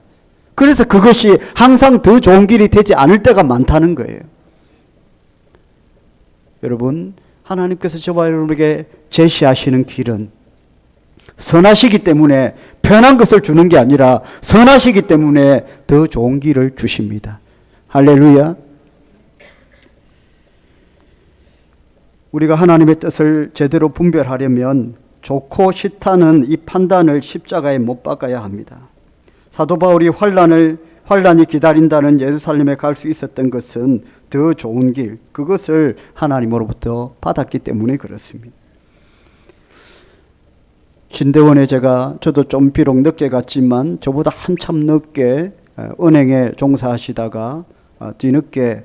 그래서 그것이 항상 더 좋은 길이 되지 않을 때가 많다는 거예요. 여러분, 하나님께서 저와 여러분에게 제시하시는 길은 선하시기 때문에 편한 것을 주는 게 아니라 선하시기 때문에 더 좋은 길을 주십니다. 할렐루야. 우리가 하나님의 뜻을 제대로 분별하려면 좋고 싫다는 이 판단을 십자가에 못 박아야 합니다. 사도 바울이 환란이 기다린다는 예루살렘에 갈 수 있었던 것은 더 좋은 길, 그것을 하나님으로부터 받았기 때문에 그렇습니다. 신대원에 저도 좀 비록 늦게 갔지만 저보다 한참 늦게 은행에 종사하시다가 뒤늦게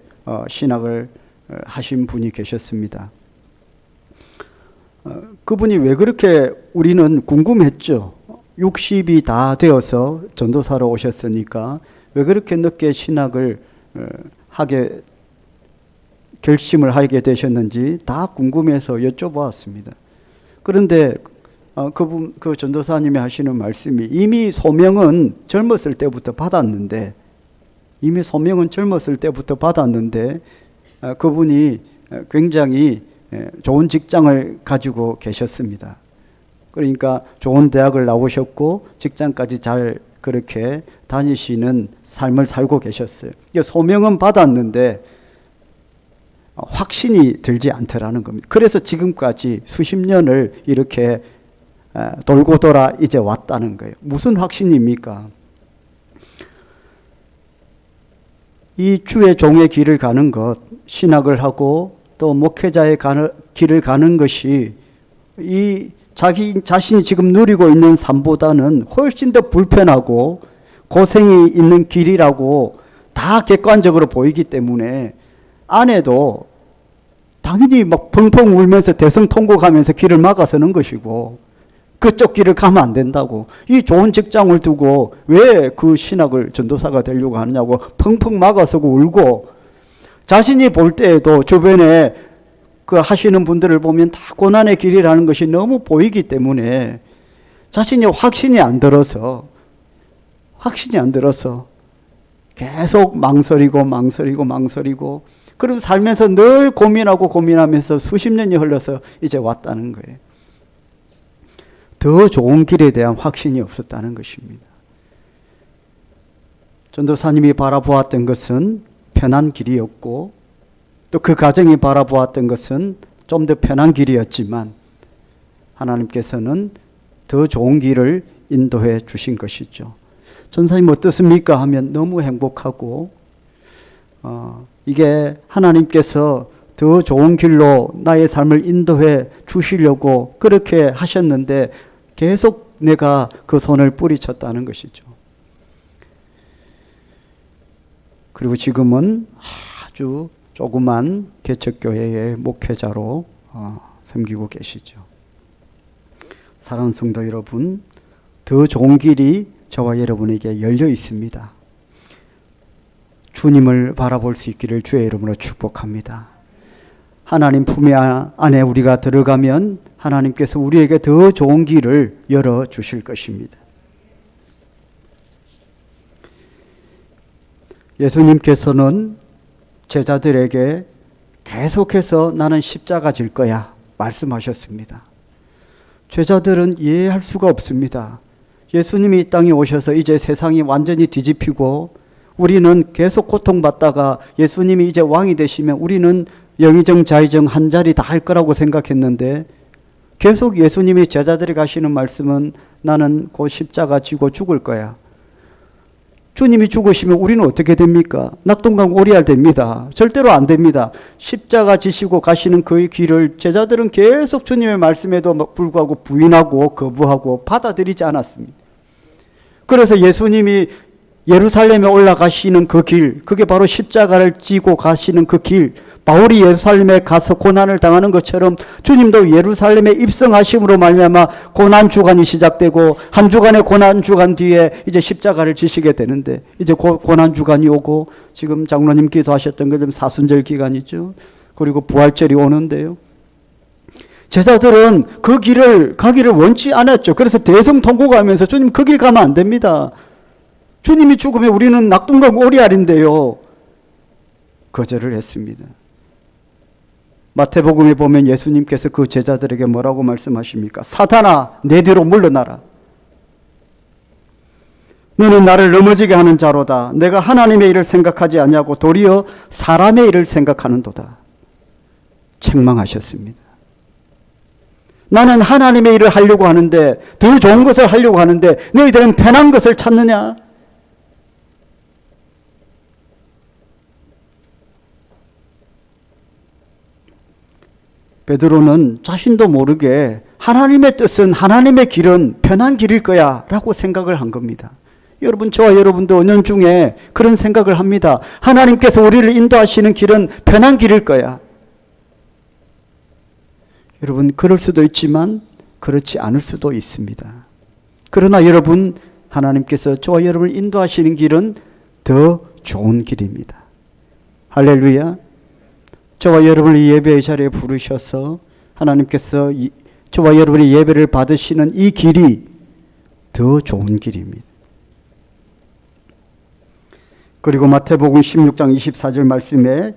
신학을 하신 분이 계셨습니다. 그분이 왜 그렇게 우리는 궁금했죠. 60이 다 되어서 전도사로 오셨으니까 왜 그렇게 늦게 신학을 결심을 하게 되셨는지 다 궁금해서 여쭤보았습니다. 그런데 그 전도사님이 하시는 말씀이 이미 소명은 젊었을 때부터 받았는데 그분이 굉장히 좋은 직장을 가지고 계셨습니다. 그러니까 좋은 대학을 나오셨고 직장까지 잘 그렇게 다니시는 삶을 살고 계셨어요. 소명은 받았는데 확신이 들지 않더라는 겁니다. 그래서 지금까지 수십 년을 이렇게 돌고 돌아 이제 왔다는 거예요. 무슨 확신입니까? 이 주의 종의 길을 가는 것, 신학을 하고 또 목회자의 길을 가는 것이 이 자신이 지금 누리고 있는 삶보다는 훨씬 더 불편하고 고생이 있는 길이라고 다 객관적으로 보이기 때문에 아내도 당연히 막 펑펑 울면서 대성통곡하면서 길을 막아서는 것이고 그쪽 길을 가면 안 된다고, 이 좋은 직장을 두고 왜 그 신학을 전도사가 되려고 하느냐고 펑펑 막아서고 울고, 자신이 볼 때에도 주변에 그 하시는 분들을 보면 다 고난의 길이라는 것이 너무 보이기 때문에 자신이 확신이 안 들어서 계속 망설이고 그럼 살면서 늘 고민하면서 수십 년이 흘러서 이제 왔다는 거예요. 더 좋은 길에 대한 확신이 없었다는 것입니다. 전도사님이 바라보았던 것은 편한 길이었고 또 그 가정이 바라보았던 것은 좀 더 편한 길이었지만 하나님께서는 더 좋은 길을 인도해 주신 것이죠. 전사님 어떻습니까? 하면 너무 행복하고 이게 하나님께서 더 좋은 길로 나의 삶을 인도해 주시려고 그렇게 하셨는데 계속 내가 그 손을 뿌리쳤다는 것이죠. 그리고 지금은 아주 조그만 개척교회의 목회자로 섬기고 계시죠. 사랑하는 성도 여러분, 더 좋은 길이 저와 여러분에게 열려 있습니다. 주님을 바라볼 수 있기를 주의 이름으로 축복합니다. 하나님 품 안에 우리가 들어가면 하나님께서 우리에게 더 좋은 길을 열어주실 것입니다. 예수님께서는 제자들에게 계속해서 나는 십자가 질 거야, 말씀하셨습니다. 제자들은 이해할 수가 없습니다. 예수님이 이 땅에 오셔서 이제 세상이 완전히 뒤집히고 우리는 계속 고통받다가 예수님이 이제 왕이 되시면 우리는 영의정 자의정 한 자리 다 할 거라고 생각했는데 계속 예수님이 제자들이 가시는 말씀은 나는 곧 십자가 지고 죽을 거야. 주님이 죽으시면 우리는 어떻게 됩니까? 낙동강 오리알 됩니다. 절대로 안 됩니다. 십자가 지시고 가시는 그 길을 제자들은 계속 주님의 말씀에도 불구하고 부인하고 거부하고 받아들이지 않았습니다. 그래서 예수님이 예루살렘에 올라가시는 그 길, 그게 바로 십자가를 지고 가시는 그 길, 바울이 예루살렘에 가서 고난을 당하는 것처럼 주님도 예루살렘에 입성하심으로 말미암아 고난 주간이 시작되고 한 주간의 고난 주간 뒤에 이제 십자가를 지시게 되는데 이제 고난 주간이 오고 지금 장로님 기도하셨던 것처럼 사순절 기간이죠. 그리고 부활절이 오는데요. 제자들은 그 길을 가기를 원치 않았죠. 그래서 대성통곡하면서 주님 그 길 가면 안 됩니다. 주님이 죽으면 우리는 낙동강 오리알인데요. 거절을 했습니다. 마태복음에 보면 예수님께서 그 제자들에게 뭐라고 말씀하십니까? 사탄아, 내 뒤로 물러나라. 너는 나를 넘어지게 하는 자로다. 내가 하나님의 일을 생각하지 아니하고 도리어 사람의 일을 생각하는도다. 책망하셨습니다. 나는 하나님의 일을 하려고 하는데, 더 좋은 것을 하려고 하는데 너희들은 편한 것을 찾느냐? 베드로는 자신도 모르게 하나님의 뜻은, 하나님의 길은 편한 길일 거야 라고 생각을 한 겁니다. 여러분, 저와 여러분도 은연중에 그런 생각을 합니다. 하나님께서 우리를 인도하시는 길은 편한 길일 거야. 여러분, 그럴 수도 있지만 그렇지 않을 수도 있습니다. 그러나 여러분, 하나님께서 저와 여러분을 인도하시는 길은 더 좋은 길입니다. 할렐루야. 저와 여러분을 이 예배의 자리에 부르셔서 하나님께서 저와 여러분의 예배를 받으시는 이 길이 더 좋은 길입니다. 그리고 마태복음 16장 24절 말씀에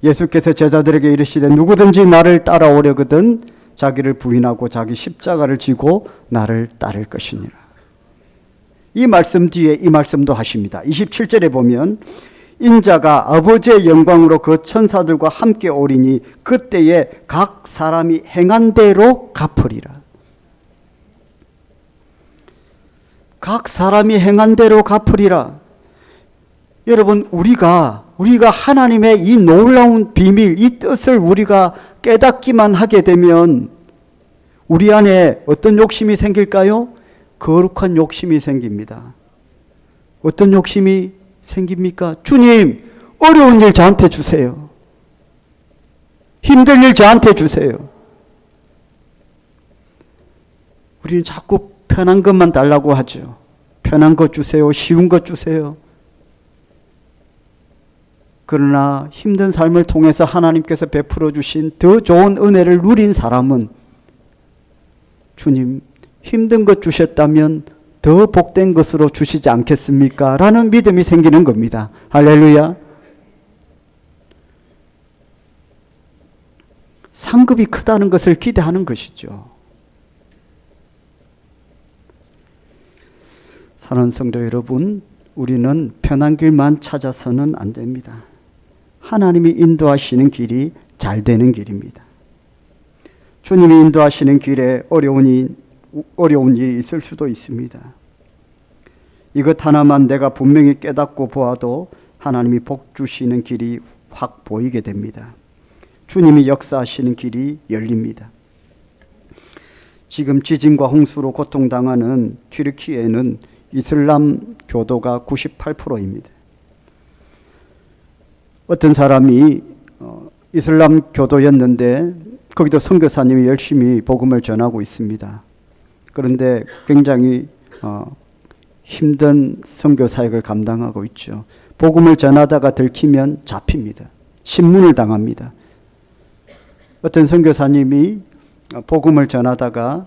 예수께서 제자들에게 이르시되 누구든지 나를 따라오려거든 자기를 부인하고 자기 십자가를 지고 나를 따를 것이니라. 이 말씀 뒤에 이 말씀도 하십니다. 27절에 보면 인자가 아버지의 영광으로 그 천사들과 함께 오리니 그때에 각 사람이 행한 대로 갚으리라. 각 사람이 행한 대로 갚으리라. 여러분, 우리가 하나님의 이 놀라운 비밀, 이 뜻을 우리가 깨닫기만 하게 되면 우리 안에 어떤 욕심이 생길까요? 거룩한 욕심이 생깁니다. 어떤 욕심이 생깁니까? 주님, 어려운 일 저한테 주세요. 힘든 일 저한테 주세요. 우리는 자꾸 편한 것만 달라고 하죠. 편한 것 주세요. 쉬운 것 주세요. 그러나 힘든 삶을 통해서 하나님께서 베풀어 주신 더 좋은 은혜를 누린 사람은 주님, 힘든 것 주셨다면 더 복된 것으로 주시지 않겠습니까? 라는 믿음이 생기는 겁니다. 할렐루야. 상급이 크다는 것을 기대하는 것이죠. 사랑하는 성도 여러분, 우리는 편한 길만 찾아서는 안 됩니다. 하나님이 인도하시는 길이 잘 되는 길입니다. 주님이 인도하시는 길에 어려운 일이 있을 수도 있습니다. 이것 하나만 내가 분명히 깨닫고 보아도 하나님이 복 주시는 길이 확 보이게 됩니다. 주님이 역사하시는 길이 열립니다. 지금 지진과 홍수로 고통당하는 튀르키예는 이슬람 교도가 98%입니다. 어떤 사람이 이슬람 교도였는데 거기도 선교사님이 열심히 복음을 전하고 있습니다. 그런데 굉장히 힘든 선교 사역을 감당하고 있죠. 복음을 전하다가 들키면 잡힙니다. 신문을 당합니다. 어떤 선교사님이 복음을 전하다가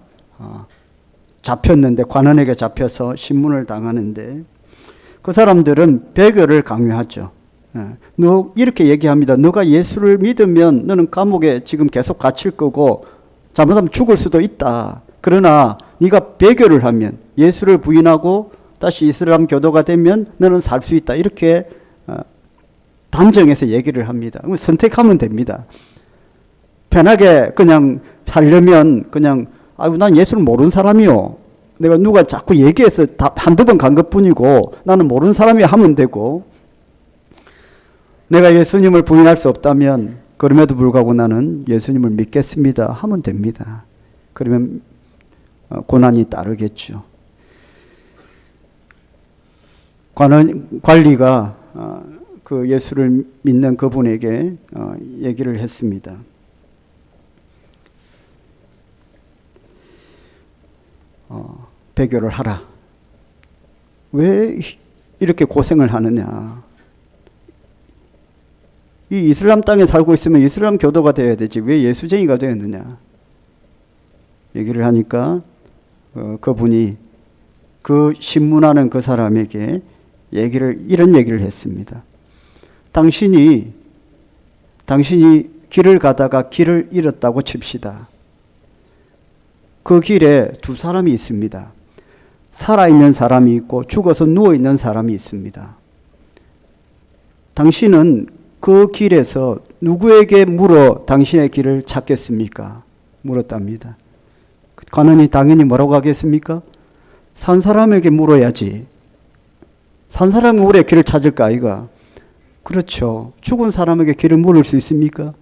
잡혔는데, 관원에게 잡혀서 신문을 당하는데 그 사람들은 배교를 강요하죠. 너 이렇게 얘기합니다. 너가 예수를 믿으면 너는 감옥에 지금 계속 갇힐 거고 잘못하면 죽을 수도 있다. 그러나 네가 배교를 하면, 예수를 부인하고 다시 이슬람 교도가 되면 너는 살 수 있다. 이렇게 단정해서 얘기를 합니다. 선택하면 됩니다. 편하게 그냥 살려면 그냥 난 예수를 모르는 사람이요. 내가 누가 자꾸 얘기해서 한두 번 간 것뿐이고 나는 모르는 사람이 하면 되고, 내가 예수님을 부인할 수 없다면 그럼에도 불구하고 나는 예수님을 믿겠습니다 하면 됩니다. 그러면 고난이 따르겠죠. 관리가 그 예수를 믿는 그분에게 얘기를 했습니다. 배교를 하라. 왜 이렇게 고생을 하느냐. 이 이슬람 땅에 살고 있으면 이슬람 교도가 되어야 되지 왜 예수쟁이가 되었느냐. 얘기를 하니까 그분이 그 신문하는 그 사람에게 이런 얘기를 했습니다. 당신이 길을 가다가 길을 잃었다고 칩시다. 그 길에 두 사람이 있습니다. 살아있는 사람이 있고 죽어서 누워있는 사람이 있습니다. 당신은 그 길에서 누구에게 물어 당신의 길을 찾겠습니까? 물었답니다. 관원이 당연히 뭐라고 하겠습니까? 산 사람에게 물어야지. 산 사람이 우리의 길을 찾을까 아이가? 그렇죠. 죽은 사람에게 길을 물을 수 있습니까?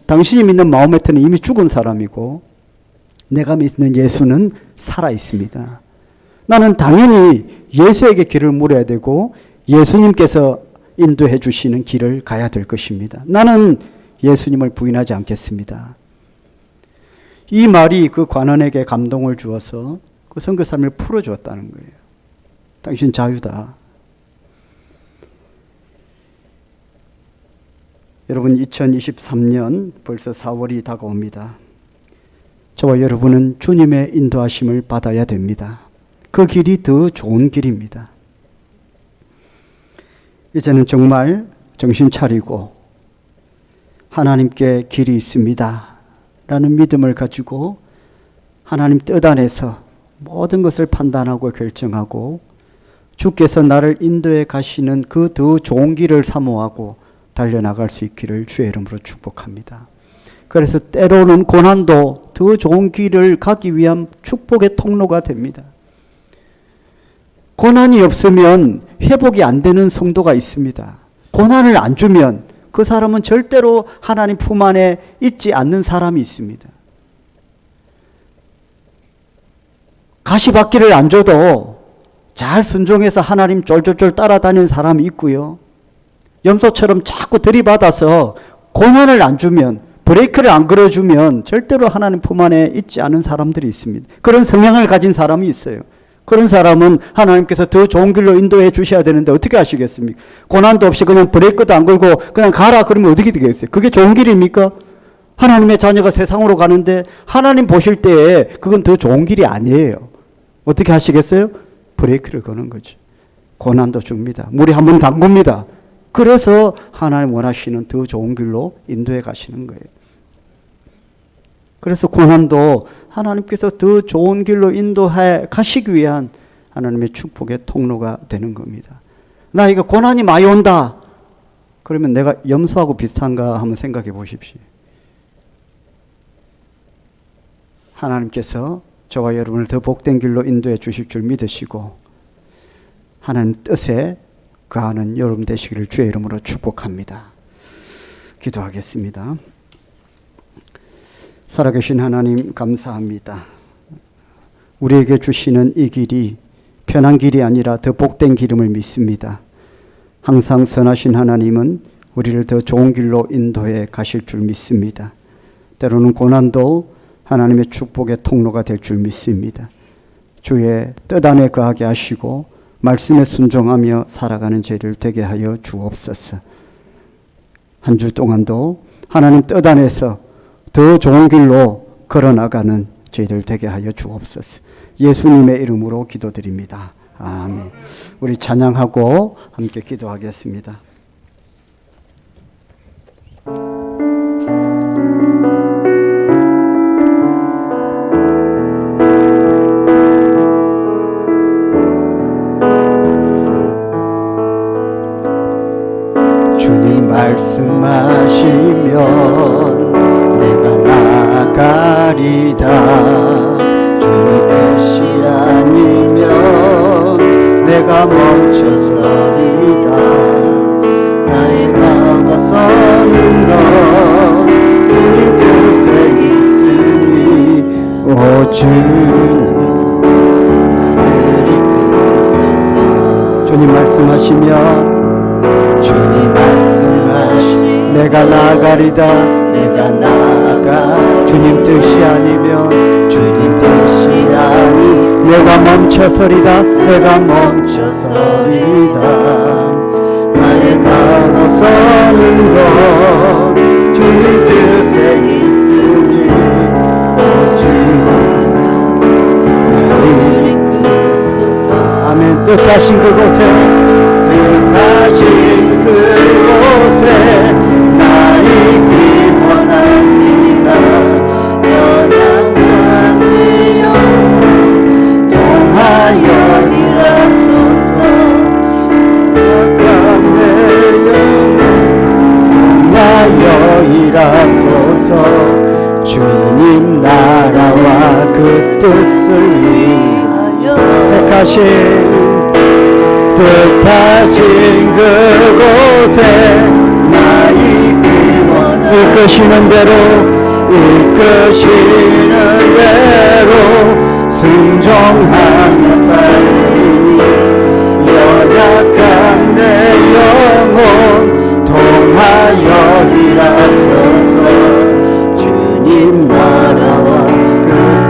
당신이 믿는 마호메트는 이미 죽은 사람이고 내가 믿는 예수는 살아 있습니다. 나는 당연히 예수에게 길을 물어야 되고 예수님께서 인도해 주시는 길을 가야 될 것입니다. 나는 예수님을 부인하지 않겠습니다. 이 말이 그 관원에게 감동을 주어서 그 선교사님을 풀어주었다는 거예요. 당신 자유다. 여러분 2023년 벌써 4월이 다가옵니다. 저와 여러분은 주님의 인도하심을 받아야 됩니다. 그 길이 더 좋은 길입니다. 이제는 정말 정신 차리고 하나님께 길이 있습니다 라는 믿음을 가지고 하나님 뜻 안에서 모든 것을 판단하고 결정하고 주께서 나를 인도해 가시는 그 더 좋은 길을 사모하고 달려나갈 수 있기를 주의 이름으로 축복합니다. 그래서 때로는 고난도 더 좋은 길을 가기 위한 축복의 통로가 됩니다. 고난이 없으면 회복이 안 되는 성도가 있습니다. 고난을 안 주면 그 사람은 절대로 하나님 품 안에 있지 않는 사람이 있습니다. 가시밭길을 안 줘도 잘 순종해서 하나님 쫄쫄쫄 따라다니는 사람이 있고요. 염소처럼 자꾸 들이받아서 고난을 안 주면, 브레이크를 안 걸어주면 절대로 하나님 품 안에 있지 않은 사람들이 있습니다. 그런 성향을 가진 사람이 있어요. 그런 사람은 하나님께서 더 좋은 길로 인도해 주셔야 되는데 어떻게 하시겠습니까? 고난도 없이 그냥 브레이크도 안 걸고 그냥 가라 그러면 어떻게 되겠어요? 그게 좋은 길입니까? 하나님의 자녀가 세상으로 가는데 하나님 보실 때에 그건 더 좋은 길이 아니에요. 어떻게 하시겠어요? 브레이크를 거는 거죠. 고난도 줍니다. 물에 한번 담굽니다. 그래서 하나님 원하시는 더 좋은 길로 인도해 가시는 거예요. 그래서 고난도 하나님께서 더 좋은 길로 인도해 가시기 위한 하나님의 축복의 통로가 되는 겁니다. 나 이거 고난이 많이 온다. 그러면 내가 염소하고 비슷한가 한번 생각해 보십시오. 하나님께서 저와 여러분을 더 복된 길로 인도해 주실 줄 믿으시고 하나님 뜻에 거하는 여러분 되시기를 주의 이름으로 축복합니다. 기도하겠습니다. 살아계신 하나님 감사합니다. 우리에게 주시는 이 길이 편한 길이 아니라 더 복된 길임을 믿습니다. 항상 선하신 하나님은 우리를 더 좋은 길로 인도해 가실 줄 믿습니다. 때로는 고난도 하나님의 축복의 통로가 될 줄 믿습니다. 주의 뜻 안에 거하게 하시고 말씀에 순종하며 살아가는 저희를 되게 하여 주옵소서. 한 주 동안도 하나님 뜻 안에서 더 좋은 길로 걸어나가는 저희들 되게 하여 주옵소서. 예수님의 이름으로 기도드립니다. 아멘. 우리 찬양하고 함께 기도하겠습니다. 말씀하시면 내가 나가리다. 주님 뜻이 아니면 내가 멈춰서리다. 나의 가고서는 건 주님 뜻에 있으니 오 주님 나를 이끄소서. 주님 말씀하시면 내가 나가리다. 내가 나가. 주님 뜻이 아니면 주님 뜻이 아니 내가 멈춰서리다. 내가 멈춰서리다. 나의 가고 서는 것 주님 뜻에 있으니 오 주님 나를 이끄소서. 아멘. 뜻하신 그곳에 뜻하신 그곳에 나 있기 원합니다. 선악과 내 영혼 통하여 일하소서. 선악과 내 영혼 통하여 일하소서. 주님 나라와 그 뜻을 위하여 뜻하신 그곳에 나 있기 원하옵니다. 이끄시는 대로 순종하며 살리니 연약한 내 영혼 통하여 일하소서. 주님 나라와 그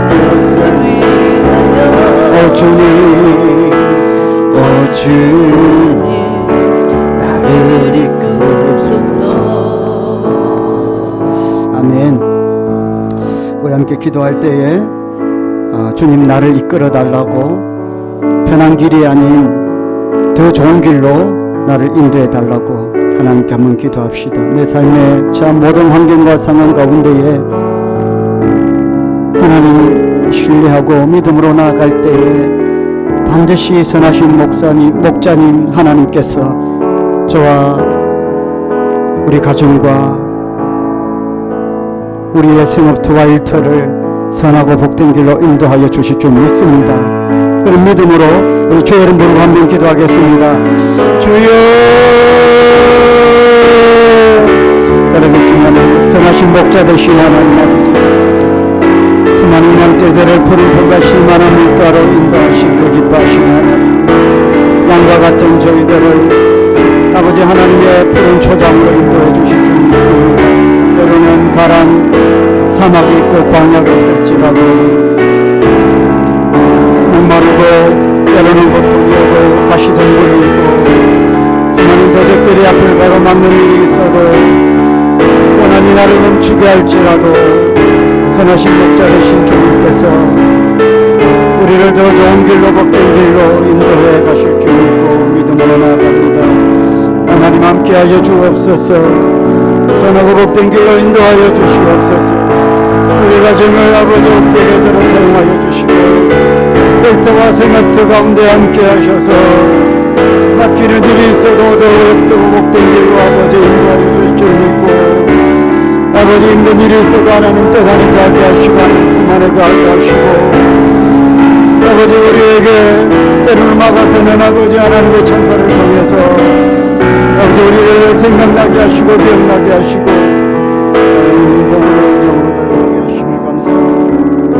뜻을 위하여 오 주님 나를 이끄소서. 아멘. 우리 함께 기도할 때에 주님 나를 이끌어 달라고, 편한 길이 아닌 더 좋은 길로 나를 인도해 달라고 하나님께 한번 기도합시다. 내 삶의 참 모든 환경과 상황 가운데에 하나님 신뢰하고 믿음으로 나아갈 때에 반드시 선하신 목자님 하나님께서 저와 우리 가정과 우리의 생업터와 일터를 선하고 복된 길로 인도하여 주실 줄 믿습니다. 그런 믿음으로 우리 주의 이름 부르고 한 번 기도하겠습니다. 주여, 살아계신 하나님, 선하신 목자 되신 하나님 아버지, 수많은 양떼들을 푸른 풀과 실만한 물가로 인도하시기를 기뻐하시는 하나님, 양과 같은 저희들을 아버지 하나님의 푸른 초장으로 인도해 주실 줄 믿습니다. 때로는 가란 사막이 있고 광야가 있을지라도 목마르고 때로는 고통이 오고 가시덤불이 있고 수많은 대적들이 앞을 가로막는 일이 있어도 원한이 나를 멈추게 할지라도 선하신 목자 되신 주님께서 우리를 더 좋은 길로 복된 길로 인도해 가실 줄 믿고 믿음으로 나아갑니다. 하나님 함께하여 주옵소서. 선하고 복된 길로 인도하여 주시옵소서. 우리 가정을 아버지 옥되게 들어 사용하여 주시고 일터와 생업터 가운데 함께 하셔서 맡기는 일이 있어도 더 어렵고 복된 길로 아버지 인도하여 주실 줄 믿고 아버지 힘든 일이 있어도 하나님 뜻 안에 가게 하시고 하나님 품 안에 가게 하시고 아버지 우리에게 때를 막아서는 아버지 하나님의 천사를 통해서 아버지 우리를 생각나게 하시고 기억나게 하시고 몸으로 영으로 달려가게 하시니 감사합니다.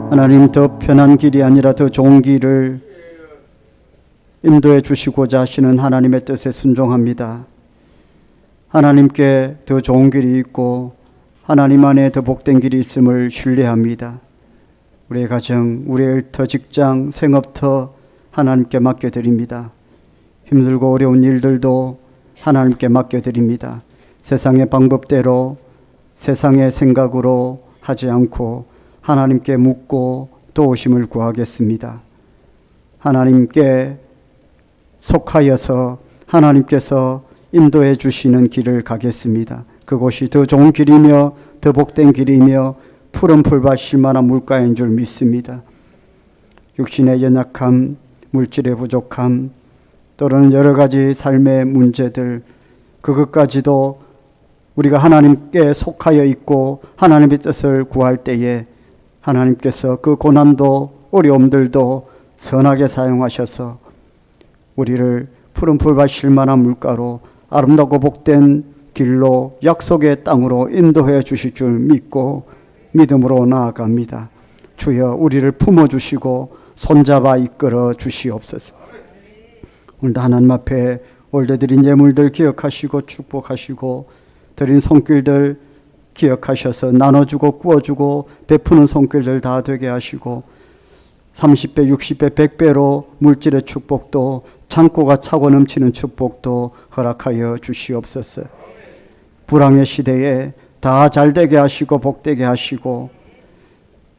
하나님 더 편한 길이 아니라 더 좋은 길을 인도해 주시고자 하시는 하나님의 뜻에 순종합니다. 하나님께 더 좋은 길이 있고 하나님 안에 더 복된 길이 있음을 신뢰합니다. 우리의 가정, 우리의 일터, 직장, 생업터 하나님께 맡겨드립니다. 힘들고 어려운 일들도 하나님께 맡겨드립니다. 세상의 방법대로 세상의 생각으로 하지 않고 하나님께 묻고 도우심을 구하겠습니다. 하나님께 속하여서 하나님께서 인도해 주시는 길을 가겠습니다. 그곳이 더 좋은 길이며 더 복된 길이며 푸른 풀밭 실만한 물가인 줄 믿습니다. 육신의 연약함, 물질의 부족함, 또는 여러 가지 삶의 문제들, 그것까지도 우리가 하나님께 속하여 있고 하나님의 뜻을 구할 때에 하나님께서 그 고난도 어려움들도 선하게 사용하셔서 우리를 푸른 풀밭 쉴만한 물가로 아름답고 복된 길로 약속의 땅으로 인도해 주실 줄 믿고 믿음으로 나아갑니다. 주여 우리를 품어주시고 손잡아 이끌어 주시옵소서. 오늘도 하나님 앞에 올려 드린 예물들 기억하시고 축복하시고 드린 손길들 기억하셔서 나눠주고 구워주고 베푸는 손길들 다 되게 하시고 30배, 60배, 100배로 물질의 축복도 창고가 차고 넘치는 축복도 허락하여 주시옵소서. 불황의 시대에 다 잘되게 하시고 복되게 하시고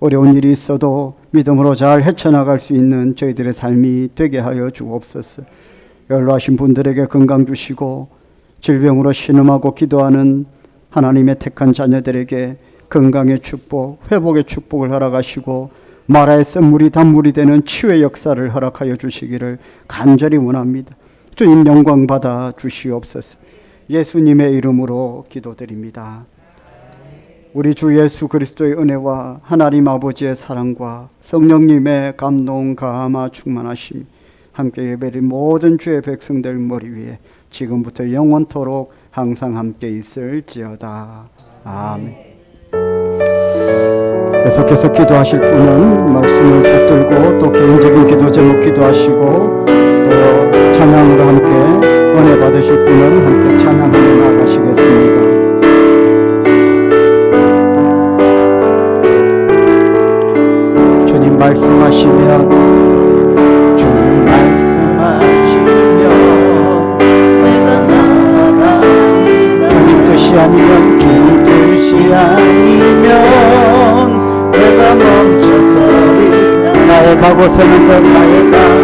어려운 일이 있어도 믿음으로 잘 헤쳐나갈 수 있는 저희들의 삶이 되게 하여 주옵소서. 연로하신 분들에게 건강 주시고 질병으로 신음하고 기도하는 하나님의 택한 자녀들에게 건강의 축복, 회복의 축복을 허락하시고 마라의 쓴물이 단물이 되는 치유의 역사를 허락하여 주시기를 간절히 원합니다. 주님 영광 받아 주시옵소서. 예수님의 이름으로 기도드립니다. 우리 주 예수 그리스도의 은혜와 하나님 아버지의 사랑과 성령님의 감동 감화 충만하심 함께 예배드린 모든 주의 백성들 머리 위에 지금부터 영원토록 항상 함께 있을지어다. 아멘. 계속해서 기도하실 분은 말씀을 붙들고 또 개인적인 기도 제목 기도하시고 또 찬양으로 함께 은혜 받으실 분은 함께 찬양하며 나가시겠습니다. 주님 말씀하시면 내가 나아가리라. 주님 뜻이 아니면 주님 뜻이 아니면 내가 멈춰서리라. 나의 가고 서는 것 나의 가